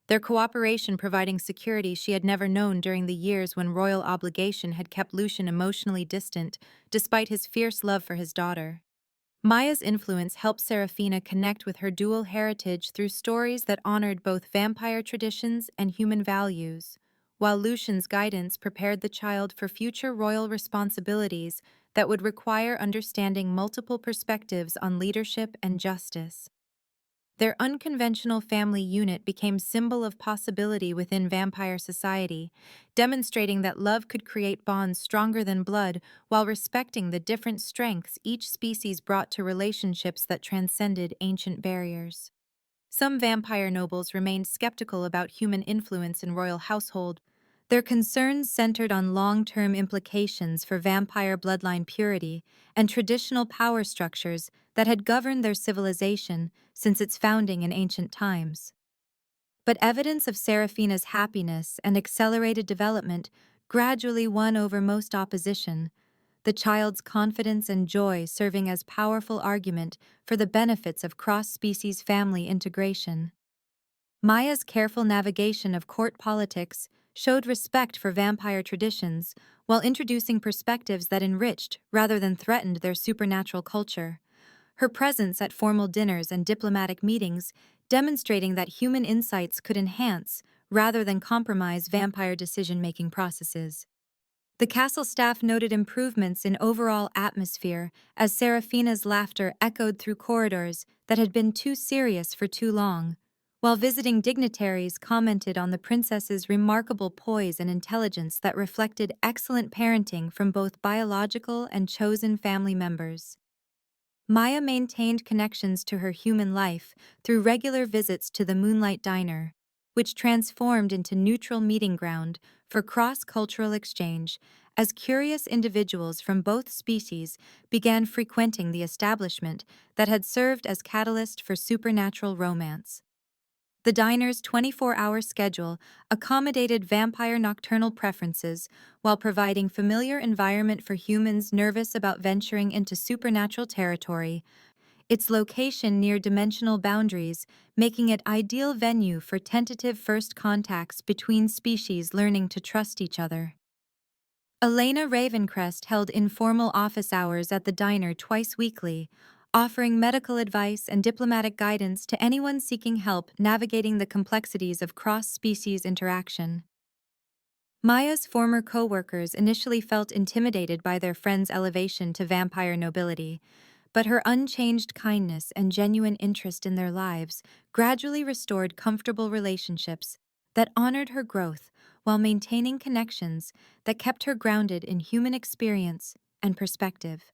their cooperation providing security she had never known during the years when royal obligation had kept Lucian emotionally distant despite his fierce love for his daughter. Maya's influence helped Seraphina connect with her dual heritage through stories that honored both vampire traditions and human values, while Lucian's guidance prepared the child for future royal responsibilities that would require understanding multiple perspectives on leadership and justice. Their unconventional family unit became symbol of possibility within vampire society, demonstrating that love could create bonds stronger than blood while respecting the different strengths each species brought to relationships that transcended ancient barriers. Some vampire nobles remained skeptical about human influence in royal household. Their concerns centered on long-term implications for vampire bloodline purity and traditional power structures that had governed their civilization since its founding in ancient times. But evidence of Seraphina's happiness and accelerated development gradually won over most opposition, the child's confidence and joy serving as powerful argument for the benefits of cross-species family integration. Maya's careful navigation of court politics showed respect for vampire traditions while introducing perspectives that enriched rather than threatened their supernatural culture. Her presence at formal dinners and diplomatic meetings demonstrating that human insights could enhance rather than compromise vampire decision-making processes. The castle staff noted improvements in overall atmosphere as Seraphina's laughter echoed through corridors that had been too serious for too long, while visiting dignitaries commented on the princess's remarkable poise and intelligence that reflected excellent parenting from both biological and chosen family members. Maya maintained connections to her human life through regular visits to the Moonlight Diner, which transformed into neutral meeting ground for cross-cultural exchange as curious individuals from both species began frequenting the establishment that had served as catalyst for supernatural romance. The diner's 24-hour schedule accommodated vampire nocturnal preferences while providing familiar environment for humans nervous about venturing into supernatural territory, its location near dimensional boundaries making it ideal venue for tentative first contacts between species learning to trust each other. Elena Ravencrest held informal office hours at the diner twice weekly, offering medical advice and diplomatic guidance to anyone seeking help navigating the complexities of cross-species interaction. Maya's former co-workers initially felt intimidated by their friend's elevation to vampire nobility, but her unchanged kindness and genuine interest in their lives gradually restored comfortable relationships that honored her growth while maintaining connections that kept her grounded in human experience and perspective.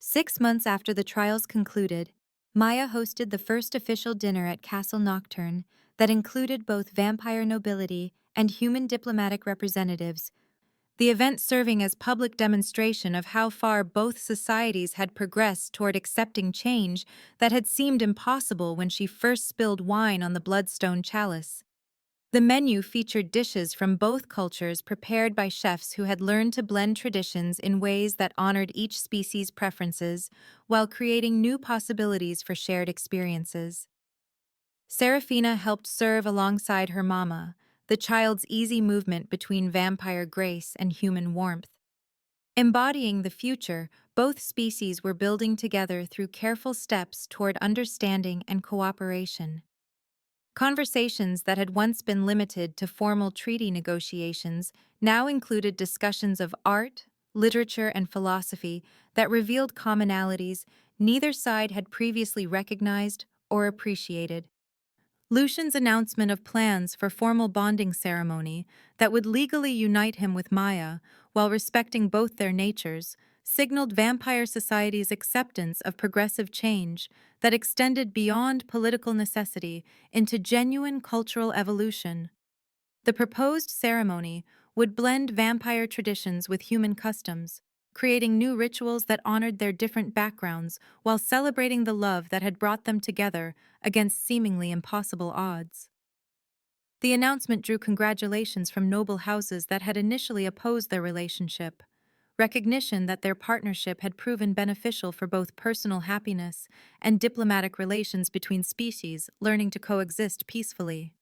6 months after the trials concluded, Maya hosted the first official dinner at Castle Nocturne that included both vampire nobility and human diplomatic representatives, the event serving as public demonstration of how far both societies had progressed toward accepting change that had seemed impossible when she first spilled wine on the bloodstone chalice. The menu featured dishes from both cultures prepared by chefs who had learned to blend traditions in ways that honored each species' preferences while creating new possibilities for shared experiences. Serafina helped serve alongside her mama, the child's easy movement between vampire grace and human warmth. Embodying the future, both species were building together through careful steps toward understanding and cooperation. Conversations that had once been limited to formal treaty negotiations now included discussions of art, literature, and philosophy that revealed commonalities neither side had previously recognized or appreciated. Lucian's announcement of plans for formal bonding ceremony that would legally unite him with Maya while respecting both their natures signaled vampire society's acceptance of progressive change that extended beyond political necessity into genuine cultural evolution. The proposed ceremony would blend vampire traditions with human customs, creating new rituals that honored their different backgrounds while celebrating the love that had brought them together against seemingly impossible odds. The announcement drew congratulations from noble houses that had initially opposed their relationship, recognition that their partnership had proven beneficial for both personal happiness and diplomatic relations between species learning to coexist peacefully.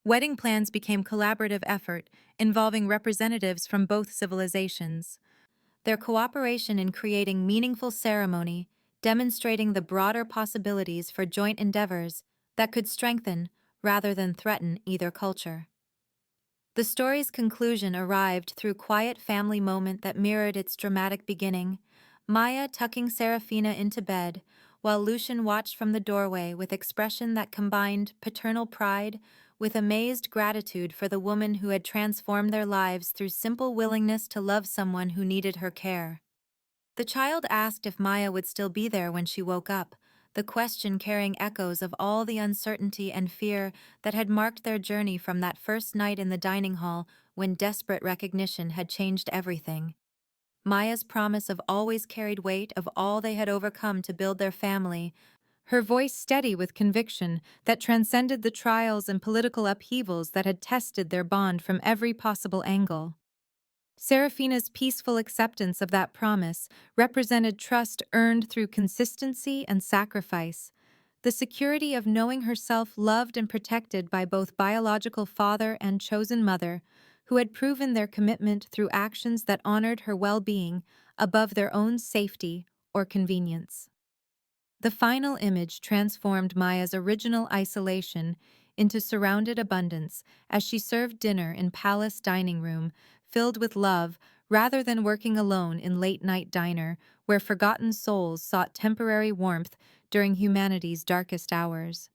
Wedding plans became collaborative effort involving representatives from both civilizations. Their cooperation in creating meaningful ceremony, demonstrating the broader possibilities for joint endeavors that could strengthen rather than threaten either culture. The story's conclusion arrived through quiet family moment that mirrored its dramatic beginning, Maya tucking Serafina into bed, while Lucian watched from the doorway with expression that combined paternal pride with amazed gratitude for the woman who had transformed their lives through simple willingness to love someone who needed her care. The child asked if Maya would still be there when she woke up, the question carrying echoes of all the uncertainty and fear that had marked their journey from that first night in the dining hall when desperate recognition had changed everything. Maya's promise of always carried weight of all they had overcome to build their family, her voice steady with conviction that transcended the trials and political upheavals that had tested their bond from every possible angle. Serafina's peaceful acceptance of that promise represented trust earned through consistency and sacrifice, the security of knowing herself loved and protected by both biological father and chosen mother, who had proven their commitment through actions that honored her well-being above their own safety or convenience. The final image transformed Maya's original isolation into surrounded abundance as she served dinner in palace dining room filled with love rather than working alone in late-night diner where forgotten souls sought temporary warmth during humanity's darkest hours.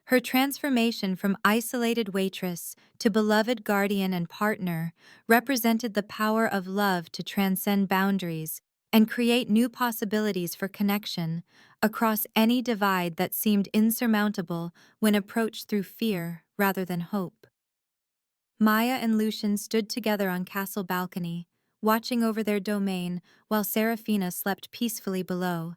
Her transformation from isolated waitress to beloved guardian and partner represented the power of love to transcend boundaries and create new possibilities for connection across any divide that seemed insurmountable when approached through fear rather than hope. Maya and Lucian stood together on castle balcony, watching over their domain while Serafina slept peacefully below,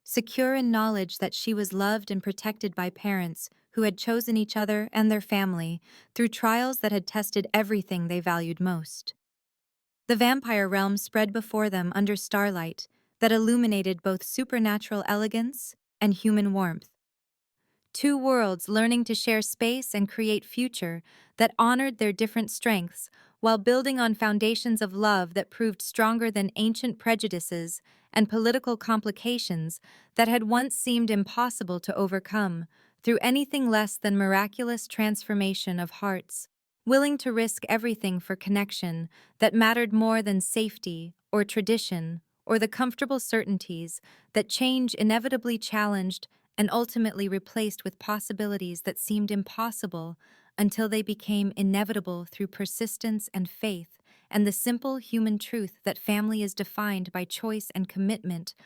secure in knowledge that she was loved and protected by parents who had chosen each other and their family through trials that had tested everything they valued most. The vampire realm spread before them under starlight that illuminated both supernatural elegance and human warmth. Two worlds learning to share space and create future that honored their different strengths while building on foundations of love that proved stronger than ancient prejudices and political complications that had once seemed impossible to overcome through anything less than miraculous transformation of hearts, willing to risk everything for connection that mattered more than safety or tradition or the comfortable certainties that change inevitably challenged and ultimately replaced with possibilities that seemed impossible until they became inevitable through persistence and faith and the simple human truth that family is defined by choice and commitment